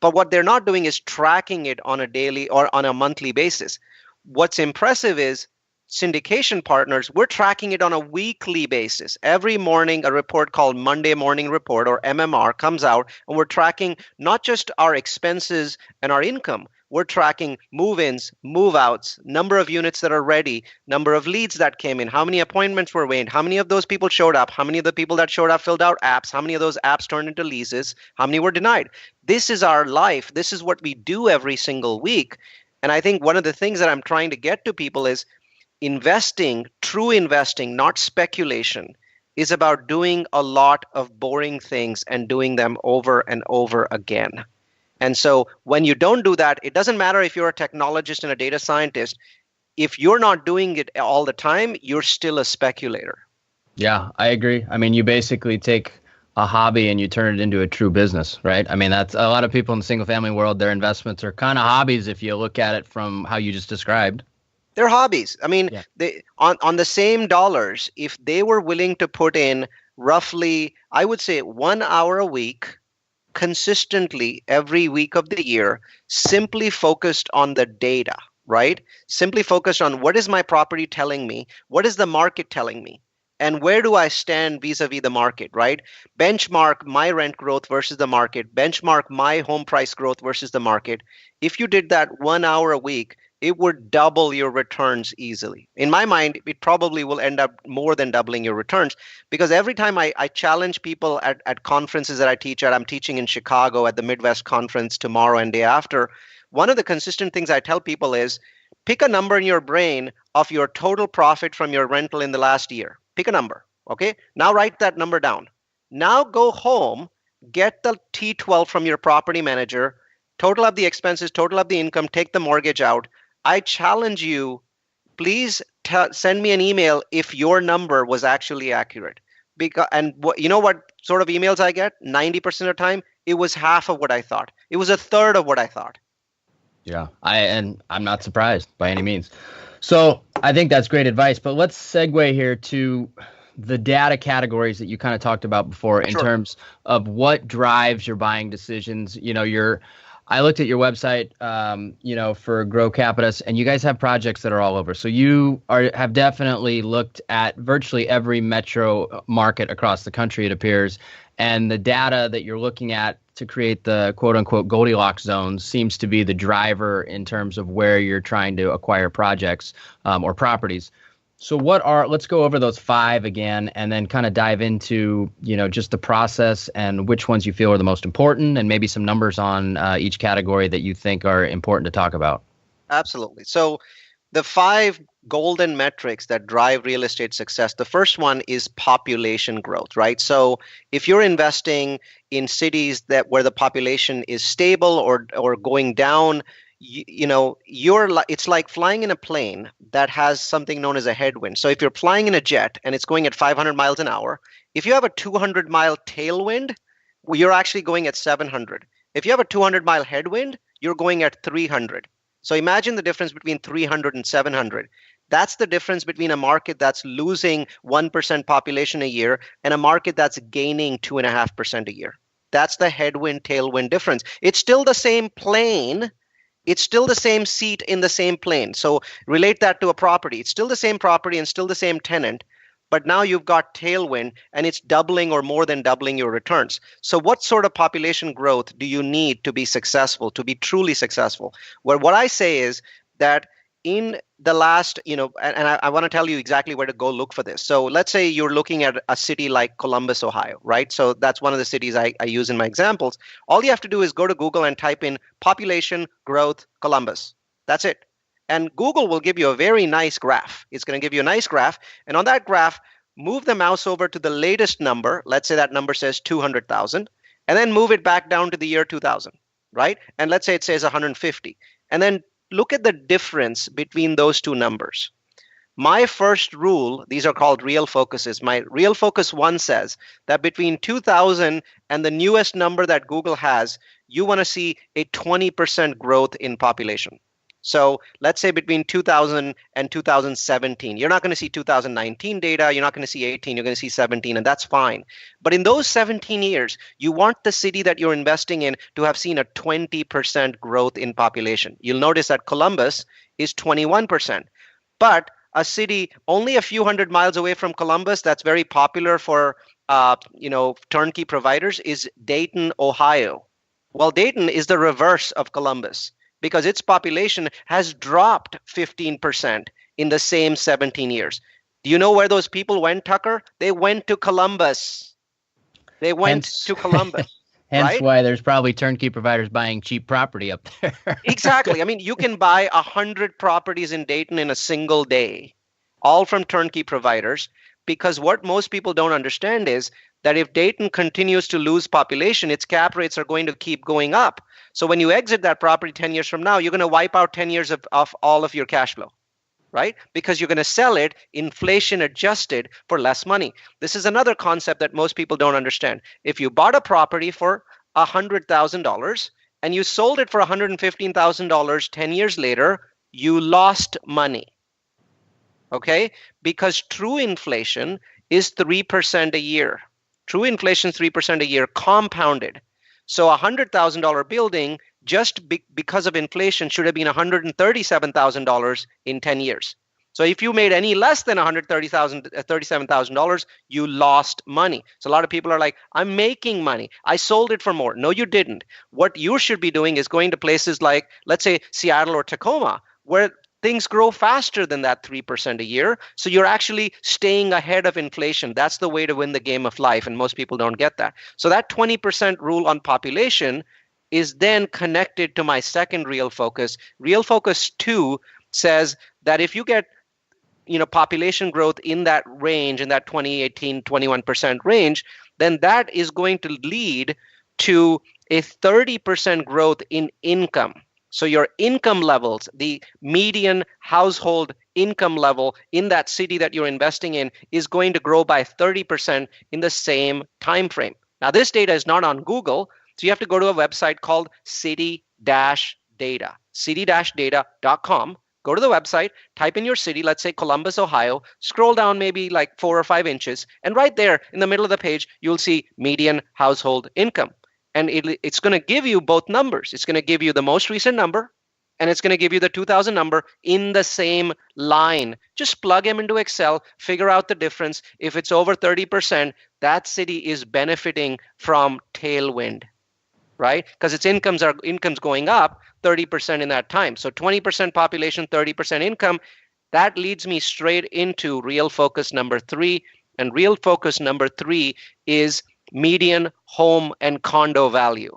But what they're not doing is tracking it on a daily or on a monthly basis. What's impressive is syndication partners, we're tracking it on a weekly basis. Every morning, a report called Monday Morning Report, or MMR, comes out, and we're tracking not just our expenses and our income, We're tracking move-ins, move-outs, number of units that are ready, number of leads that came in, how many appointments were made, how many of those people showed up, how many of the people that showed up filled out apps, how many of those apps turned into leases, how many were denied. This is our life. This is what we do every single week. And I think one of the things that I'm trying to get to people is investing, true investing, not speculation, is about doing a lot of boring things and doing them over and over again. And so when you don't do that, it doesn't matter if you're a technologist and a data scientist. If you're not doing it all the time, you're still a speculator.
Yeah, I agree. I mean, you basically take a hobby and you turn it into a true business, right? I mean, that's a lot of people in the single family world, their investments are kind of hobbies if you look at it from how you just described.
They're hobbies. I mean,
Yeah.
they on the same dollars, if they were willing to put in roughly, I would say 1 hour a week, consistently every week of the year, simply focused on the data, right? Simply focused on what is my property telling me? What is the market telling me? And where do I stand vis-a-vis the market, right? Benchmark my rent growth versus the market, benchmark my home price growth versus the market. If you did that 1 hour a week, it would double your returns easily. In my mind, it probably will end up more than doubling your returns, because every time I challenge people at conferences that I teach at, I'm teaching in Chicago at the Midwest Conference tomorrow and day after, one of the consistent things I tell people is pick a number in your brain of your total profit from your rental in the last year. Pick a number, okay? Now write that number down. Now go home, get the T12 from your property manager, total up the expenses, total up the income, take the mortgage out. I challenge you, please send me an email if your number was actually accurate. You know what sort of emails I get? 90% of the time, it was half of what I thought. It was a third of what I thought.
Yeah, I'm not surprised by any means. So I think that's great advice, but let's segue here to the data categories that you kind of talked about before in terms of what drives your buying decisions. You know, I looked at your website, for Grocapitus, and you guys have projects that are all over. So you have definitely looked at virtually every metro market across the country, it appears. And the data that you're looking at to create the quote unquote Goldilocks zones seems to be the driver in terms of where you're trying to acquire projects or properties. So let's go over those 5 again, and then kind of dive into, just the process and which ones you feel are the most important, and maybe some numbers on each category that you think are important to talk about.
Absolutely. So the 5 golden metrics that drive real estate success, the first one is population growth, right? So if you're investing in cities where the population is stable or going down, it's like flying in a plane that has something known as a headwind. So if you're flying in a jet and it's going at 500 miles an hour, if you have a 200-mile tailwind, you're actually going at 700. If you have a 200-mile headwind, you're going at 300. So imagine the difference between 300 and 700. That's the difference between a market that's losing 1% population a year and a market that's gaining 2.5% a year. That's the headwind, tailwind difference. It's still the same plane. It's still the same seat in the same plane. So relate that to a property. It's still the same property and still the same tenant, but now you've got tailwind and it's doubling or more than doubling your returns. So what sort of population growth do you need to be successful, to be truly successful? Well, what I say is that in the last, and I want to tell you exactly where to go look for this. So let's say you're looking at a city like Columbus, Ohio, right? So that's one of the cities I use in my examples. All you have to do is go to Google and type in population growth Columbus. That's it. And Google will give you a very nice graph. It's going to give you a nice graph. And on that graph, move the mouse over to the latest number. Let's say that number says 200,000. And then move it back down to the year 2000, right? And let's say it says 150. And then look at the difference between those two numbers. My first rule, these are called real focuses. My real focus 1 says that between 2000 and the newest number that Google has, you want to see a 20% growth in population. So let's say between 2000 and 2017, you're not going to see 2019 data, you're not going to see 18, you're going to see 17, and that's fine. But in those 17 years, you want the city that you're investing in to have seen a 20% growth in population. You'll notice that Columbus is 21%. But a city only a few hundred miles away from Columbus that's very popular for turnkey providers is Dayton, Ohio. Well, Dayton is the reverse of Columbus, because its population has dropped 15% in the same 17 years. Do you know where those people went, Tucker? They went to Columbus. They went to Columbus.
Hence
right?
why there's probably turnkey providers buying cheap property up there.
Exactly. I mean, you can buy 100 properties in Dayton in a single day, all from turnkey providers, because what most people don't understand is that if Dayton continues to lose population, its cap rates are going to keep going up. So when you exit that property 10 years from now, you're going to wipe out 10 years of all of your cash flow, right? Because you're going to sell it inflation adjusted for less money. This is another concept that most people don't understand. If you bought a property for $100,000 and you sold it for $115,000 10 years later, you lost money. Okay? Because true inflation is 3% a year. True inflation is 3% a year compounded. So a $100,000 building just because of inflation should have been $137,000 in 10 years. So if you made any less than $37,000, you lost money. So a lot of people are like, I'm making money. I sold it for more. No, you didn't. What you should be doing is going to places like, let's say, Seattle or Tacoma, where things grow faster than that 3% a year. So you're actually staying ahead of inflation. That's the way to win the game of life. And most people don't get that. So that 20% rule on population is then connected to my second real focus. Real focus 2 says that if you get population growth in that range, in that 2018, 21% range, then that is going to lead to a 30% growth in income. So your income levels, the median household income level in that city that you're investing in is going to grow by 30% in the same time frame. Now, this data is not on Google, so you have to go to a website called city-data, city-data.com. Go to the website, type in your city, let's say Columbus, Ohio, scroll down maybe like 4 or 5 inches, and right there in the middle of the page, you'll see median household income. And it's going to give you both numbers. It's going to give you the most recent number, and it's going to give you the 2000 number in the same line. Just plug them into Excel, figure out the difference. If it's over 30%, that city is benefiting from tailwind, right? Because its income's going up 30% in that time. So 20% population, 30% income. That leads me straight into real focus number 3. And real focus number 3 is median home and condo value.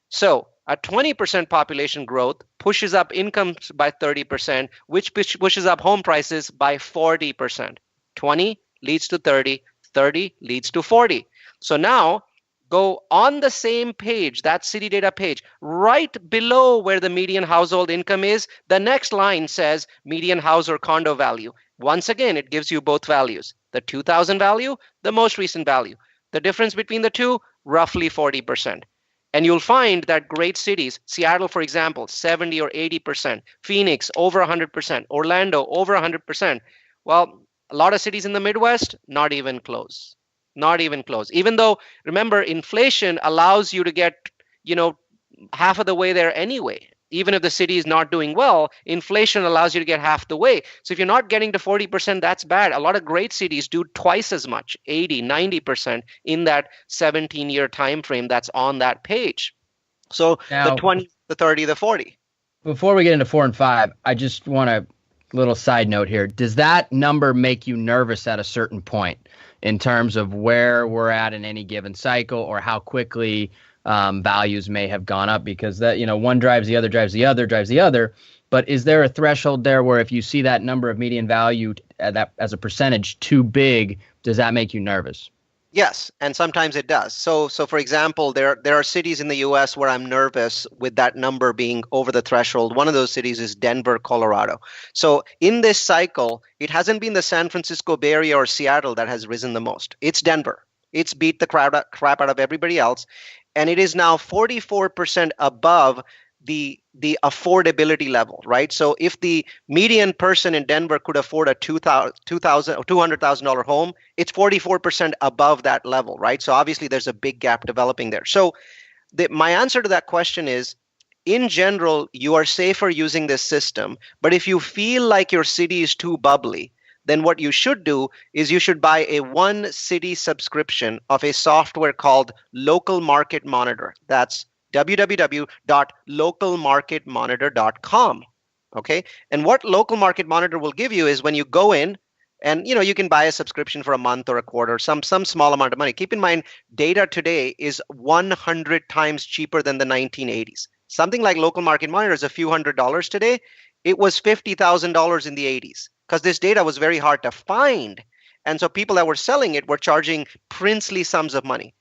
So a 20% population growth pushes up incomes by 30%, which pushes up home prices by 40%. 20 leads to 30, 30 leads to 40. So now go on the same page, that city data page, right below where the median household income is, the next line says median house or condo value. Once again, it gives you both values, the 2000 value, the most recent value. The difference between the two, roughly 40%. And you'll find that great cities, Seattle, for example, 70 or 80%, Phoenix, over 100%, Orlando, over 100%. Well, a lot of cities in the Midwest, not even close. Not even close. Even though, remember, inflation allows you to get, half of the way there anyway. Even if the city is not doing well, inflation allows you to get half the way. So if you're not getting to 40%, that's bad. A lot of great cities do twice as much, 80, 90% in that 17-year time frame that's on that page. So now, the 20, the 30, the 40.
Before we get into 4 and 5, I just want a little side note here. Does that number make you nervous at a certain point in terms of where we're at in any given cycle or how quickly values may have gone up? Because that, one drives the other, drives the other, drives the other. But is there a threshold there where if you see that number of median value that as a percentage too big, does that make you nervous?
Yes, and sometimes it does. So for example, there are cities in the U.S. where I'm nervous with that number being over the threshold. One of those cities is Denver, Colorado. So in this cycle, it hasn't been the San Francisco Bay Area or Seattle that has risen the most. It's Denver. It's beat the crap out of everybody else. And it is now 44% above the affordability level, right? So if the median person in Denver could afford a $200,000 home, it's 44% above that level, right? So obviously there's a big gap developing there. So my answer to that question is, in general, you are safer using this system. But if you feel like your city is too bubbly, then what you should do is you should buy a 1 city subscription of a software called Local Market Monitor. That's www.localmarketmonitor.com. Okay. And what Local Market Monitor will give you is when you go in and you can buy a subscription for a month or a quarter, some small amount of money. Keep in mind, data today is 100 times cheaper than the 1980s. Something like Local Market Monitor is a few $100s today. It was $50,000 in the 80s because this data was very hard to find. And so people that were selling it were charging princely sums of money.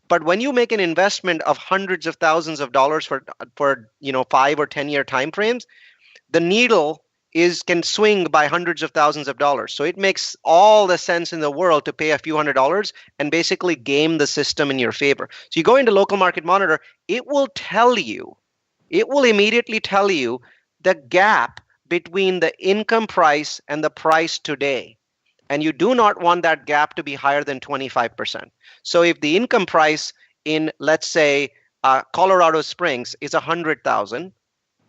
But when you make an investment of hundreds of thousands of dollars for 5 or 10 year time frames, the needle can swing by hundreds of thousands of dollars. So it makes all the sense in the world to pay a few $100s and basically game the system in your favor. So you go into Local Market Monitor, it will immediately tell you the gap between the income price and the price today. And you do not want that gap to be higher than 25%. So if the income price in, let's say, Colorado Springs is 100,000,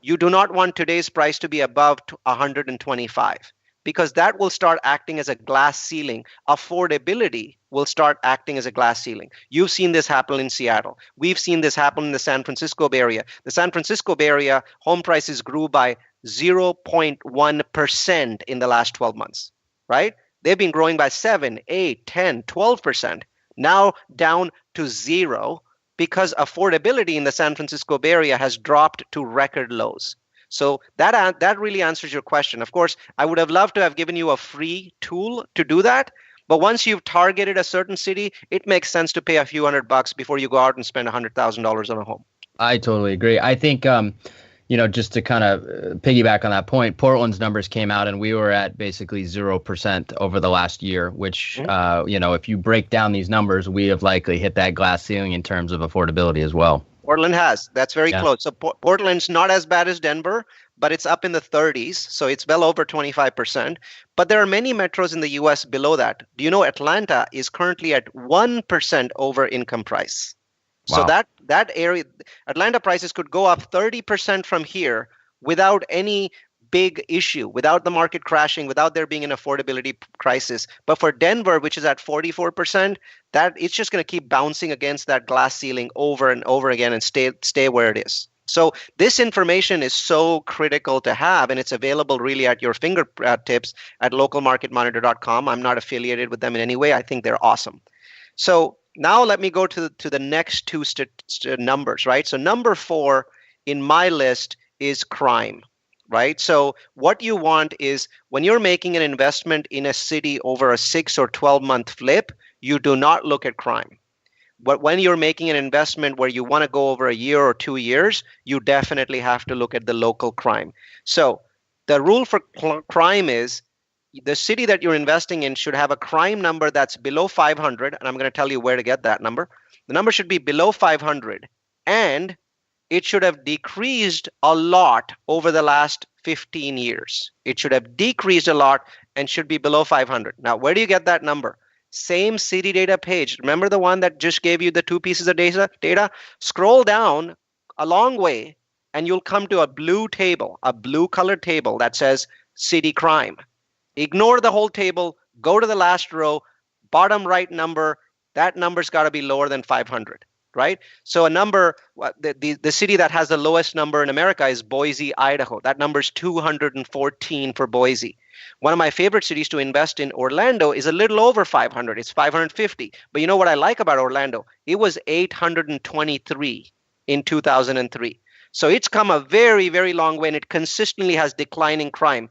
you do not want today's price to be above 125 because that will start acting as a glass ceiling. Affordability will start acting as a glass ceiling. You've seen this happen in Seattle. We've seen this happen in the San Francisco Bay Area. The San Francisco Bay Area home prices grew by 0.1% in the last 12 months, right? They've been growing by 7, 8, 10, 12%, now down to 0 because affordability in the San Francisco Bay Area has dropped to record lows. So that really answers your question. Of course, I would have loved to have given you a free tool to do that. But once you've targeted a certain city, it makes sense to pay a few $100 before you go out and spend $100,000 on a home.
I totally agree. I think, just to kind of piggyback on that point, Portland's numbers came out and we were at basically 0% over the last year, which, if you break down these numbers, we have likely hit that glass ceiling in terms of affordability as well.
Portland has. That's very close. So Portland's not as bad as Denver, but it's up in the 30s. So it's well over 25%. But there are many metros in the U.S. below that. Do you know Atlanta is currently at 1% over income price? Wow. So that area, Atlanta prices could go up 30% from here without any big issue, without the market crashing, without there being an affordability crisis. But for Denver, which is at 44%, that it's just going to keep bouncing against that glass ceiling over and over again and stay where it is. So this information is so critical to have, and it's available really at your fingertips at localmarketmonitor.com. I'm not affiliated with them in any way. I think they're awesome. So now let me go to the next two numbers, right? So number 4 in my list is crime. Right. So what you want is when you're making an investment in a city over a 6 or 12-month flip, you do not look at crime. But when you're making an investment where you want to go over a year or 2 years, you definitely have to look at the local crime. So the rule for crime is the city that you're investing in should have a crime number that's below 500. And I'm going to tell you where to get that number. The number should be below 500 and it should have decreased a lot over the last 15 years. It should have decreased a lot and should be below 500. Now, where do you get that number? Same city data page. Remember the one that just gave you the 2 pieces of data? Scroll down a long way and you'll come to a blue table, a blue colored table that says city crime. Ignore the whole table, go to the last row, bottom right number, that number's got to be lower than 500. Right? So a number, the city that has the lowest number in America is Boise, Idaho. That number is 214 for Boise. One of my favorite cities to invest in, Orlando, is a little over 500. It's 550. But you know what I like about Orlando? It was 823 in 2003. So it's come a very, very long way, and it consistently has declining crime.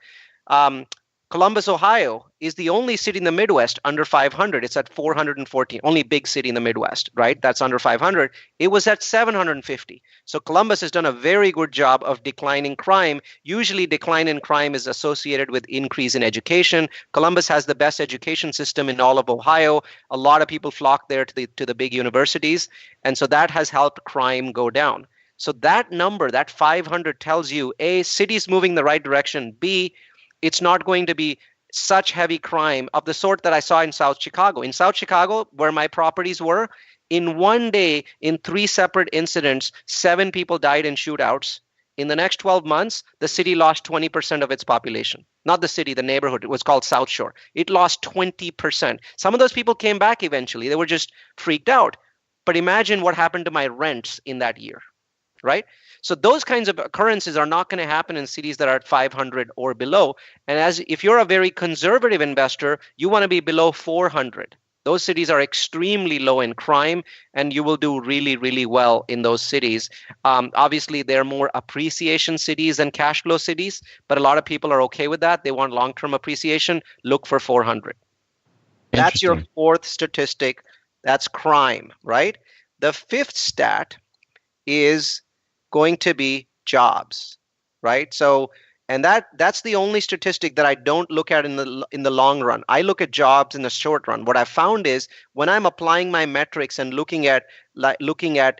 Columbus, Ohio is the only city in the Midwest under 500. It's at 414, only big city in the Midwest, right? That's under 500. It was at 750. So Columbus has done a very good job of declining crime. Usually decline in crime is associated with increase in education. Columbus has the best education system in all of Ohio. A lot of people flock there to the big universities. And so that has helped crime go down. So that number, that 500 tells you, A, city's moving the right direction. B, it's not going to be such heavy crime of the sort that I saw in South Chicago. In South Chicago, where my properties were, in one day, in 3 separate incidents, 7 people died in shootouts. In the next 12 months, the city lost 20% of its population. Not the city, the neighborhood. It was called South Shore. It lost 20%. Some of those people came back eventually. They were just freaked out. But imagine what happened to my rents in that year. right? So those kinds of occurrences are not going to happen in cities that are at 500 or below. And if you're a very conservative investor, you want to be below 400. Those cities are extremely low in crime, and you will do really, really well in those cities. Obviously, they're more appreciation cities than cash flow cities, but a lot of people are okay with that. They want long-term appreciation. Look for 400. That's your fourth statistic. That's crime, right? The fifth stat is going to be jobs, right? So, and that's the only statistic that I don't look at in the long run. I look at jobs in the short run. What I found is when I'm applying my metrics and looking at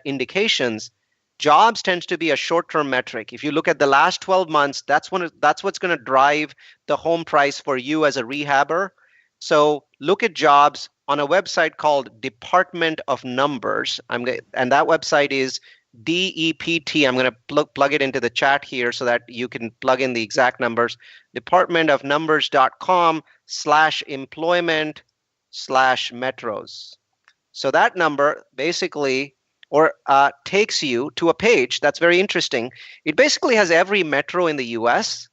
indications, jobs tends to be a short-term metric. If you look at the last 12 months, that's what's going to drive the home price for you as a rehabber. So look at jobs on a website called Department of Numbers. And that website is DEPT. I'm going to plug it into the chat here so that you can plug in the exact numbers. departmentofnumbers.com/employment/metros. So that number basically takes you to a page that's very interesting. It basically has every metro in the US,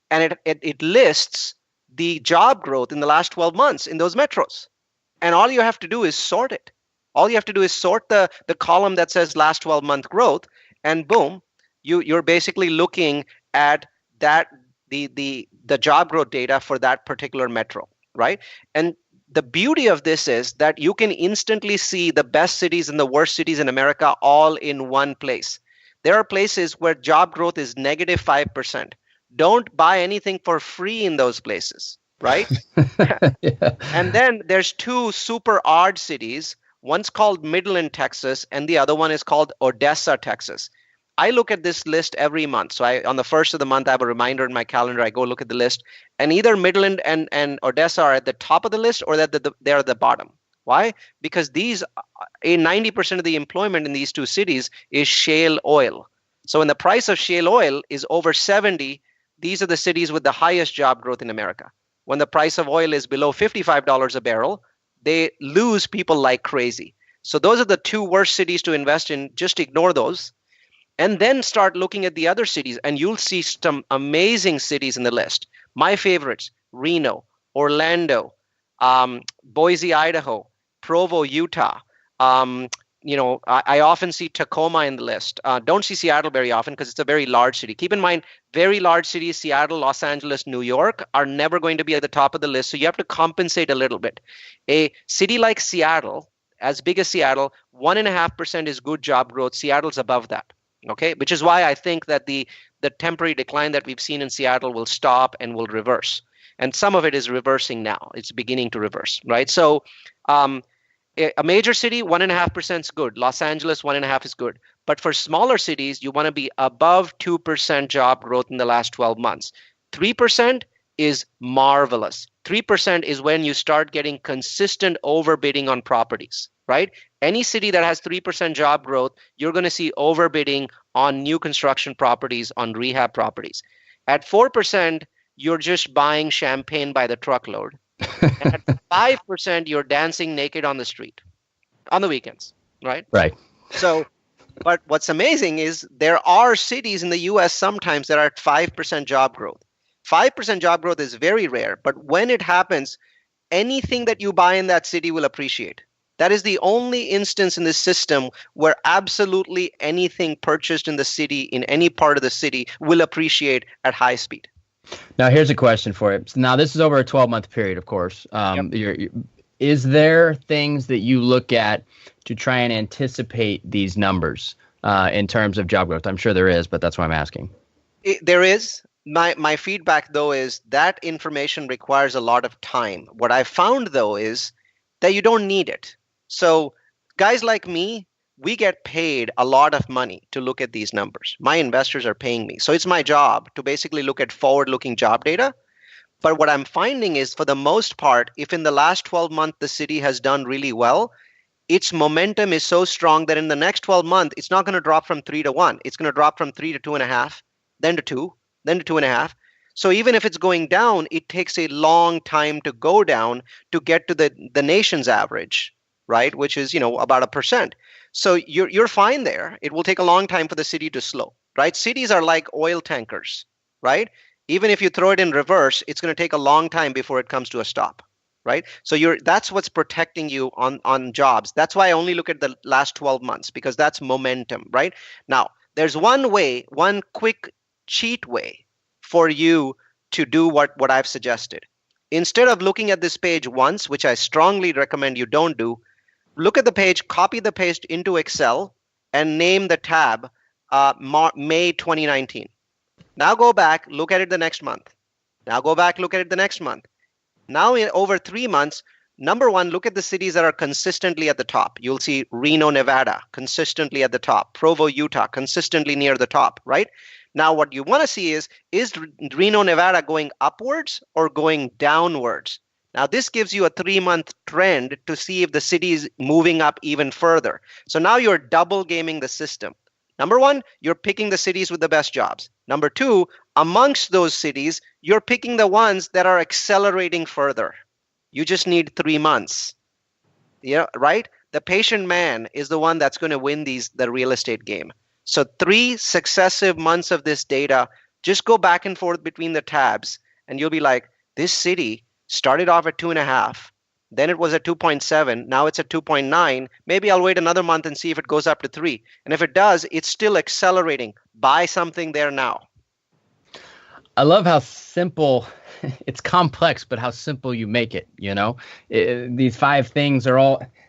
and it lists the job growth in the last 12 months in those metros. And all you have to do is sort it. All you have to do is sort the column that says last 12-month growth, and boom, you're basically looking at that the job growth data for that particular metro, right? And the beauty of this is that you can instantly see the best cities and the worst cities in America all in one place. There are places where job growth is negative 5%. Don't buy anything for free in those places, right?
Yeah.
And then there's two super odd cities. One's called Midland, Texas, and the other one is called Odessa, Texas. I look at this list every month. So on the first of the month, I have a reminder in my calendar. I go look at the list, and either Midland and Odessa are at the top of the list, or that they're at the bottom. Why? Because 90% of the employment in these two cities is shale oil. So when the price of shale oil is over 70, these are the cities with the highest job growth in America. When the price of oil is below $55 a barrel, they lose people like crazy. So those are the two worst cities to invest in. Just ignore those. And then start looking at the other cities, and you'll see some amazing cities in the list. My favorites: Reno, Orlando, Boise, Idaho, Provo, Utah. I often see Tacoma in the list. Don't see Seattle very often because it's a very large city. Keep in mind, very large cities, Seattle, Los Angeles, New York, are never going to be at the top of the list. So you have to compensate a little bit. A city like Seattle, as big as Seattle, 1.5% is good job growth. Seattle's above that. Okay, which is why I think that the temporary decline that we've seen in Seattle will stop and will reverse. And some of it is reversing now. It's beginning to reverse, right? So a major city, 1.5% is good. Los Angeles, 1.5% is good. But for smaller cities, you want to be above 2% job growth in the last 12 months. 3% is marvelous. 3% is when you start getting consistent overbidding on properties, right? Any city that has 3% job growth, you're going to see overbidding on new construction properties, on rehab properties. At 4%, you're just buying champagne by the truckload. And at 5%, you're dancing naked on the street on the weekends, right?
Right.
So, but what's amazing is there are cities in the US sometimes that are at 5% job growth. 5% job growth is very rare, but when it happens, anything that you buy in that city will appreciate. That is the only instance in the system where absolutely anything purchased in the city, in any part of the city, will appreciate at high speed.
Now, here's a question for you. Now, this is over a 12-month period, of course.
Yep.
Is there things that you look at to try and anticipate these numbers in terms of job growth? I'm sure there is, but that's why I'm asking.
There is. My feedback, though, is that information requires a lot of time. What I found, though, is that you don't need it. So guys like me, we get paid a lot of money to look at these numbers. My investors are paying me. So it's my job to basically look at forward-looking job data. But what I'm finding is, for the most part, if in the last 12 months the city has done really well, its momentum is so strong that in the next 12 months, it's not going to drop from 3 to 1. It's going to drop from 3 to 2.5, then to 2, then to 2.5. So even if it's going down, it takes a long time to go down to get to the nation's average, right? Which is, about 1%. So you're fine there. It will take a long time for the city to slow, right? Cities are like oil tankers, right? Even if you throw it in reverse, it's going to take a long time before it comes to a stop, right? So that's what's protecting you on jobs. That's why I only look at the last 12 months, because that's momentum, right? Now, there's one quick cheat way for you to do what I've suggested. Instead of looking at this page once, which I strongly recommend you don't do, look at the page, copy the paste into Excel, and name the tab May 2019. Now go back, look at it the next month. Now go back, look at it the next month. Now in over 3 months, number one, look at the cities that are consistently at the top. You'll see Reno, Nevada, consistently at the top. Provo, Utah, consistently near the top, right? Now what you want to see is Reno, Nevada going upwards or going downwards? Now this gives you a 3-month trend to see if the city is moving up even further. So now you're double gaming the system. Number one, you're picking the cities with the best jobs. Number two, amongst those cities, you're picking the ones that are accelerating further. You just need 3 months. Yeah, right? The patient man is the one that's going to win the real estate game. So 3 successive months of this data, just go back and forth between the tabs, and you'll be like, this city started off at 2.5. Then it was at 2.7. Now it's at 2.9. Maybe I'll wait another month and see if it goes up to 3. And if it does, it's still accelerating. Buy something there now.
I love how simple, it's complex, but how simple you make it, these 5 things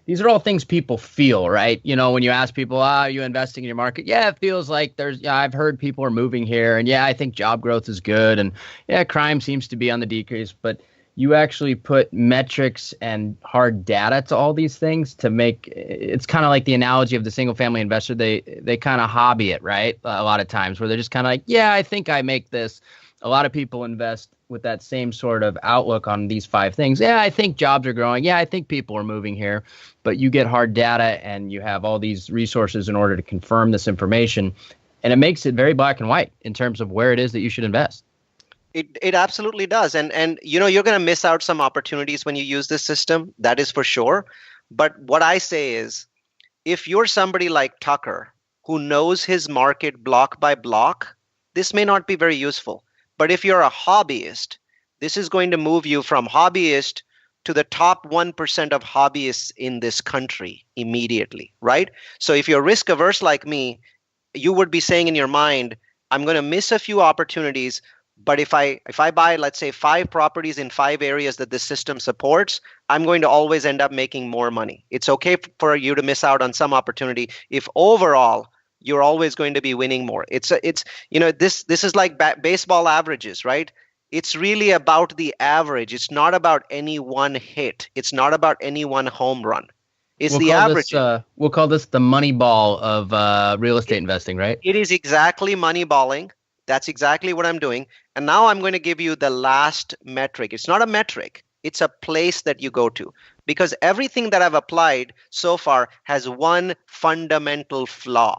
these are all things people feel, right? When you ask people, are you investing in your market? Yeah, it feels like I've heard people are moving here, and yeah, I think job growth is good, and yeah, crime seems to be on the decrease, but you actually put metrics and hard data to all these things to make it's kind of like the analogy of the single family investor. They kind of hobby it, right? A lot of times where they're just kind of like, yeah, I think I make this. A lot of people invest with that same sort of outlook on these 5 things. Yeah, I think jobs are growing. Yeah, I think people are moving here. But you get hard data and you have all these resources in order to confirm this information. And it makes it very black and white in terms of where it is that you should invest.
It absolutely does. And you're going to miss out some opportunities when you use this system. That is for sure. But what I say is, if you're somebody like Tucker who knows his market block by block, this may not be very useful. But if you're a hobbyist, this is going to move you from hobbyist to the top 1% of hobbyists in this country immediately, right? So if you're risk averse like me, you would be saying in your mind, I'm going to miss a few opportunities. But if I buy, let's say, 5 properties in 5 areas that this system supports, I'm going to always end up making more money. It's okay for you to miss out on some opportunity if overall you're always going to be winning more. This is like baseball averages, right? It's really about the average. It's not about any one hit. It's not about any one home run. It's the average.
We'll call this the MoneyBall of real estate investing, right?
It is exactly moneyballing. That's exactly what I'm doing. And now I'm going to give you the last metric. It's not a metric. It's a place that you go to. Because everything that I've applied so far has one fundamental flaw.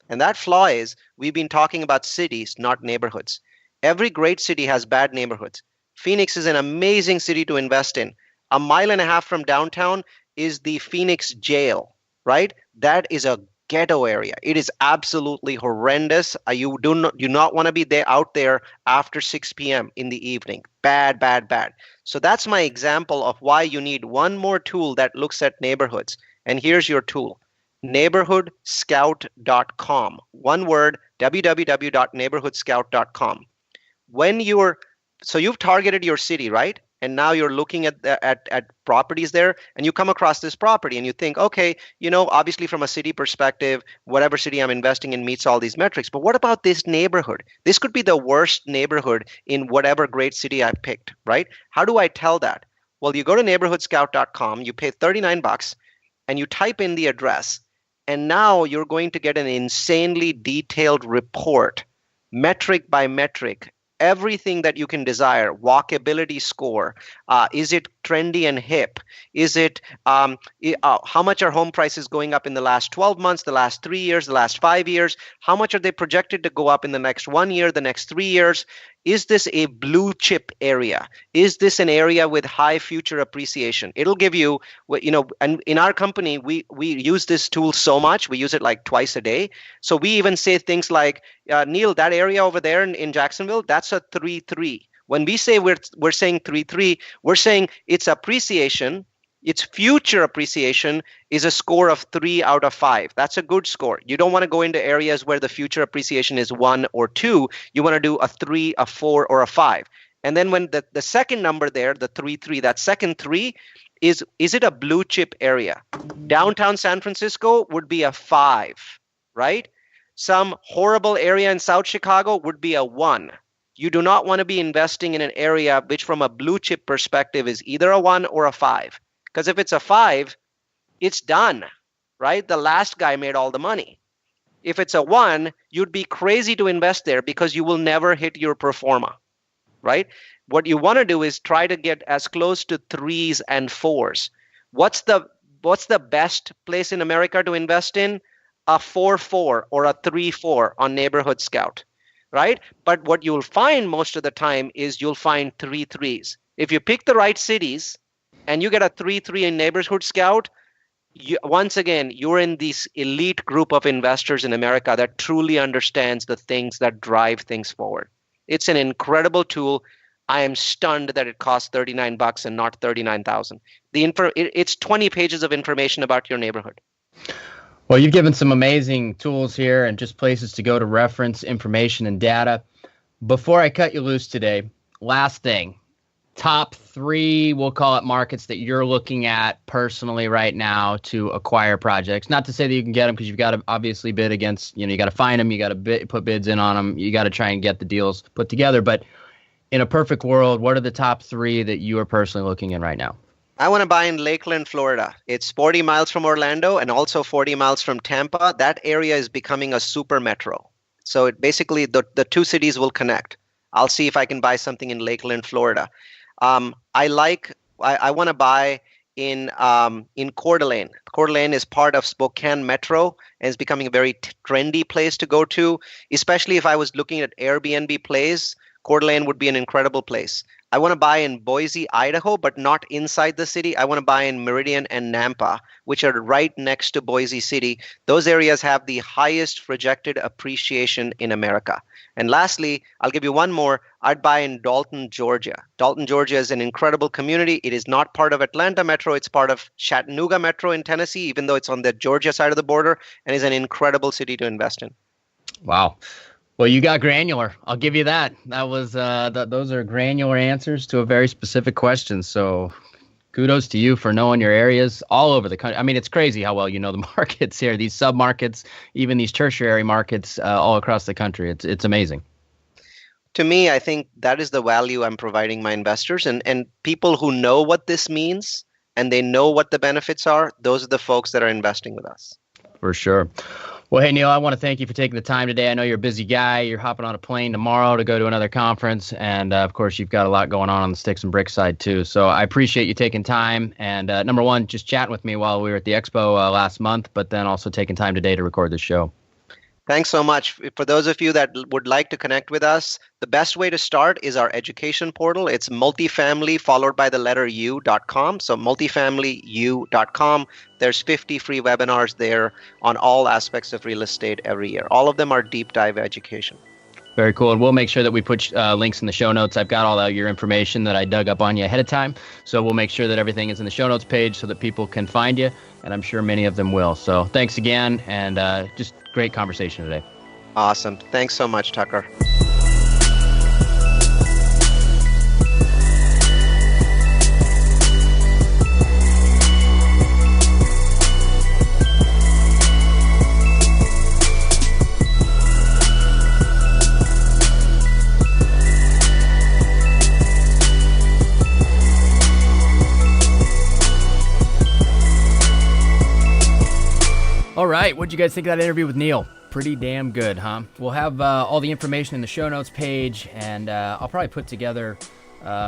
And that flaw is we've been talking about cities, not neighborhoods. Every great city has bad neighborhoods. Phoenix is an amazing city to invest in. 1.5 miles from downtown is the Phoenix jail, right? That is a ghetto area. It is absolutely horrendous. You do not want to be out there after 6 p.m. in the evening. Bad, bad, bad. So that's my example of why you need one more tool that looks at neighborhoods. And here's your tool. neighborhoodscout.com. One word, www.neighborhoodscout.com. So you've targeted your city, right? And now you're looking at properties there, and you come across this property and you think, okay, obviously from a city perspective, whatever city I'm investing in meets all these metrics. But what about this neighborhood? This could be the worst neighborhood in whatever great city I picked, right? How do I tell that? Well, you go to neighborhoodscout.com, you pay $39, and you type in the address. And now you're going to get an insanely detailed report, metric by metric, everything that you can desire. Walkability score. Is it trendy and hip? Is it how much are home prices going up in the last 12 months, the last 3 years, the last 5 years? How much are they projected to go up in the next 1 year, the next 3 years? is this a blue chip area? Is this an area with high future appreciation? It'll give you, and in our company, we use this tool so much. We use it like twice a day. So we even say things like, Neal, that area over there in Jacksonville, that's a 3-3. When we say we're saying 3-3, we're saying its appreciation, its future appreciation is a score of 3 out of 5. That's a good score. You don't want to go into areas where the future appreciation is 1 or 2. You want to do a 3, a 4, or a 5. And then when the second number there, the 3-3, that second 3, is it a blue chip area? Downtown San Francisco would be a 5, right? Some horrible area in South Chicago would be a 1. You do not want to be investing in an area which from a blue chip perspective is either a 1 or a 5. Because if it's a 5, it's done, right? The last guy made all the money. If it's a 1, you'd be crazy to invest there because you will never hit your pro forma, right? What you want to do is try to get as close to 3s and 4s. What's the best place in America to invest in? A 4-4 or a 3-4 on Neighborhood Scout, right? But what you'll find most of the time is you'll find 3-3s. If you pick the right cities, and you get a 3-3 in Neighborhood Scout, once again, you're in this elite group of investors in America that truly understands the things that drive things forward. It's an incredible tool. I am stunned that it costs $39 and not $39,000. It's 20 pages of information about your neighborhood.
Well, you've given some amazing tools here and just places to go to reference information and data. Before I cut you loose today, last thing. Top 3, we'll call it markets that you're looking at personally right now to acquire projects. Not to say that you can get them because you've got to obviously bid against, you got to find them, you got to put bids in on them, you got to try and get the deals put together. But in a perfect world, what are the top 3 that you are personally looking in right now?
I want to buy in Lakeland, Florida. It's 40 miles from Orlando and also 40 miles from Tampa. That area is becoming a super metro. So it basically the two cities will connect. I'll see if I can buy something in Lakeland, Florida. I want to buy in Coeur d'Alene. Coeur d'Alene is part of Spokane Metro and is becoming a very trendy place to go to, especially if I was looking at Airbnb plays. Coeur d'Alene would be an incredible place. I want to buy in Boise, Idaho, but not inside the city. I want to buy in Meridian and Nampa, which are right next to Boise City. Those areas have the highest projected appreciation in America. And lastly, I'll give you one more. I'd buy in Dalton, Georgia. Dalton, Georgia is an incredible community. It is not part of Atlanta Metro. It's part of Chattanooga Metro in Tennessee, even though it's on the Georgia side of the border, and is an incredible city to invest in.
Wow. Well, you got granular. I'll give you that. That was those are granular answers to a very specific question. So kudos to you for knowing your areas all over the country. I mean, it's crazy how well you know the markets here, these sub-markets, even these tertiary markets all across the country. It's amazing.
To me, I think that is the value I'm providing my investors, and people who know what this means and they know what the benefits are. Those are the folks that are investing with us.
For sure. Well, hey, Neal, I want to thank you for taking the time today. I know you're a busy guy. You're hopping on a plane tomorrow to go to another conference. And, of course, you've got a lot going on the sticks and bricks side, too. So I appreciate you taking time. And, number one, just chatting with me while we were at the expo last month, but then also taking time today to record this show.
Thanks so much. For those of you that would like to connect with us, the best way to start is our education portal. It's multifamily followed by the letter U.com. So multifamilyu.com. There's 50 free webinars there on all aspects of real estate every year. All of them are deep dive education.
Very cool. And we'll make sure that we put links in the show notes. I've got all your information that I dug up on you ahead of time. So we'll make sure that everything is in the show notes page so that people can find you. And I'm sure many of them will. So thanks again. And just great conversation today.
Awesome. Thanks so much, Tucker.
All right, what'd you guys think of that interview with Neal? Pretty damn good, huh? We'll have all the information in the show notes page, and I'll probably put together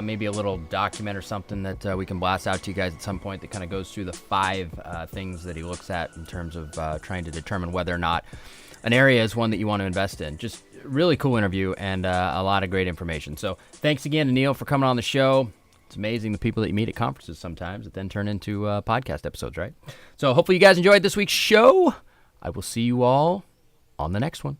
maybe a little document or something that we can blast out to you guys at some point that kind of goes through the 5 things that he looks at in terms of trying to determine whether or not an area is one that you want to invest in. Just really cool interview and a lot of great information. So thanks again to Neal for coming on the show. It's amazing the people that you meet at conferences sometimes that then turn into podcast episodes, right? So hopefully you guys enjoyed this week's show. I will see you all on the next one.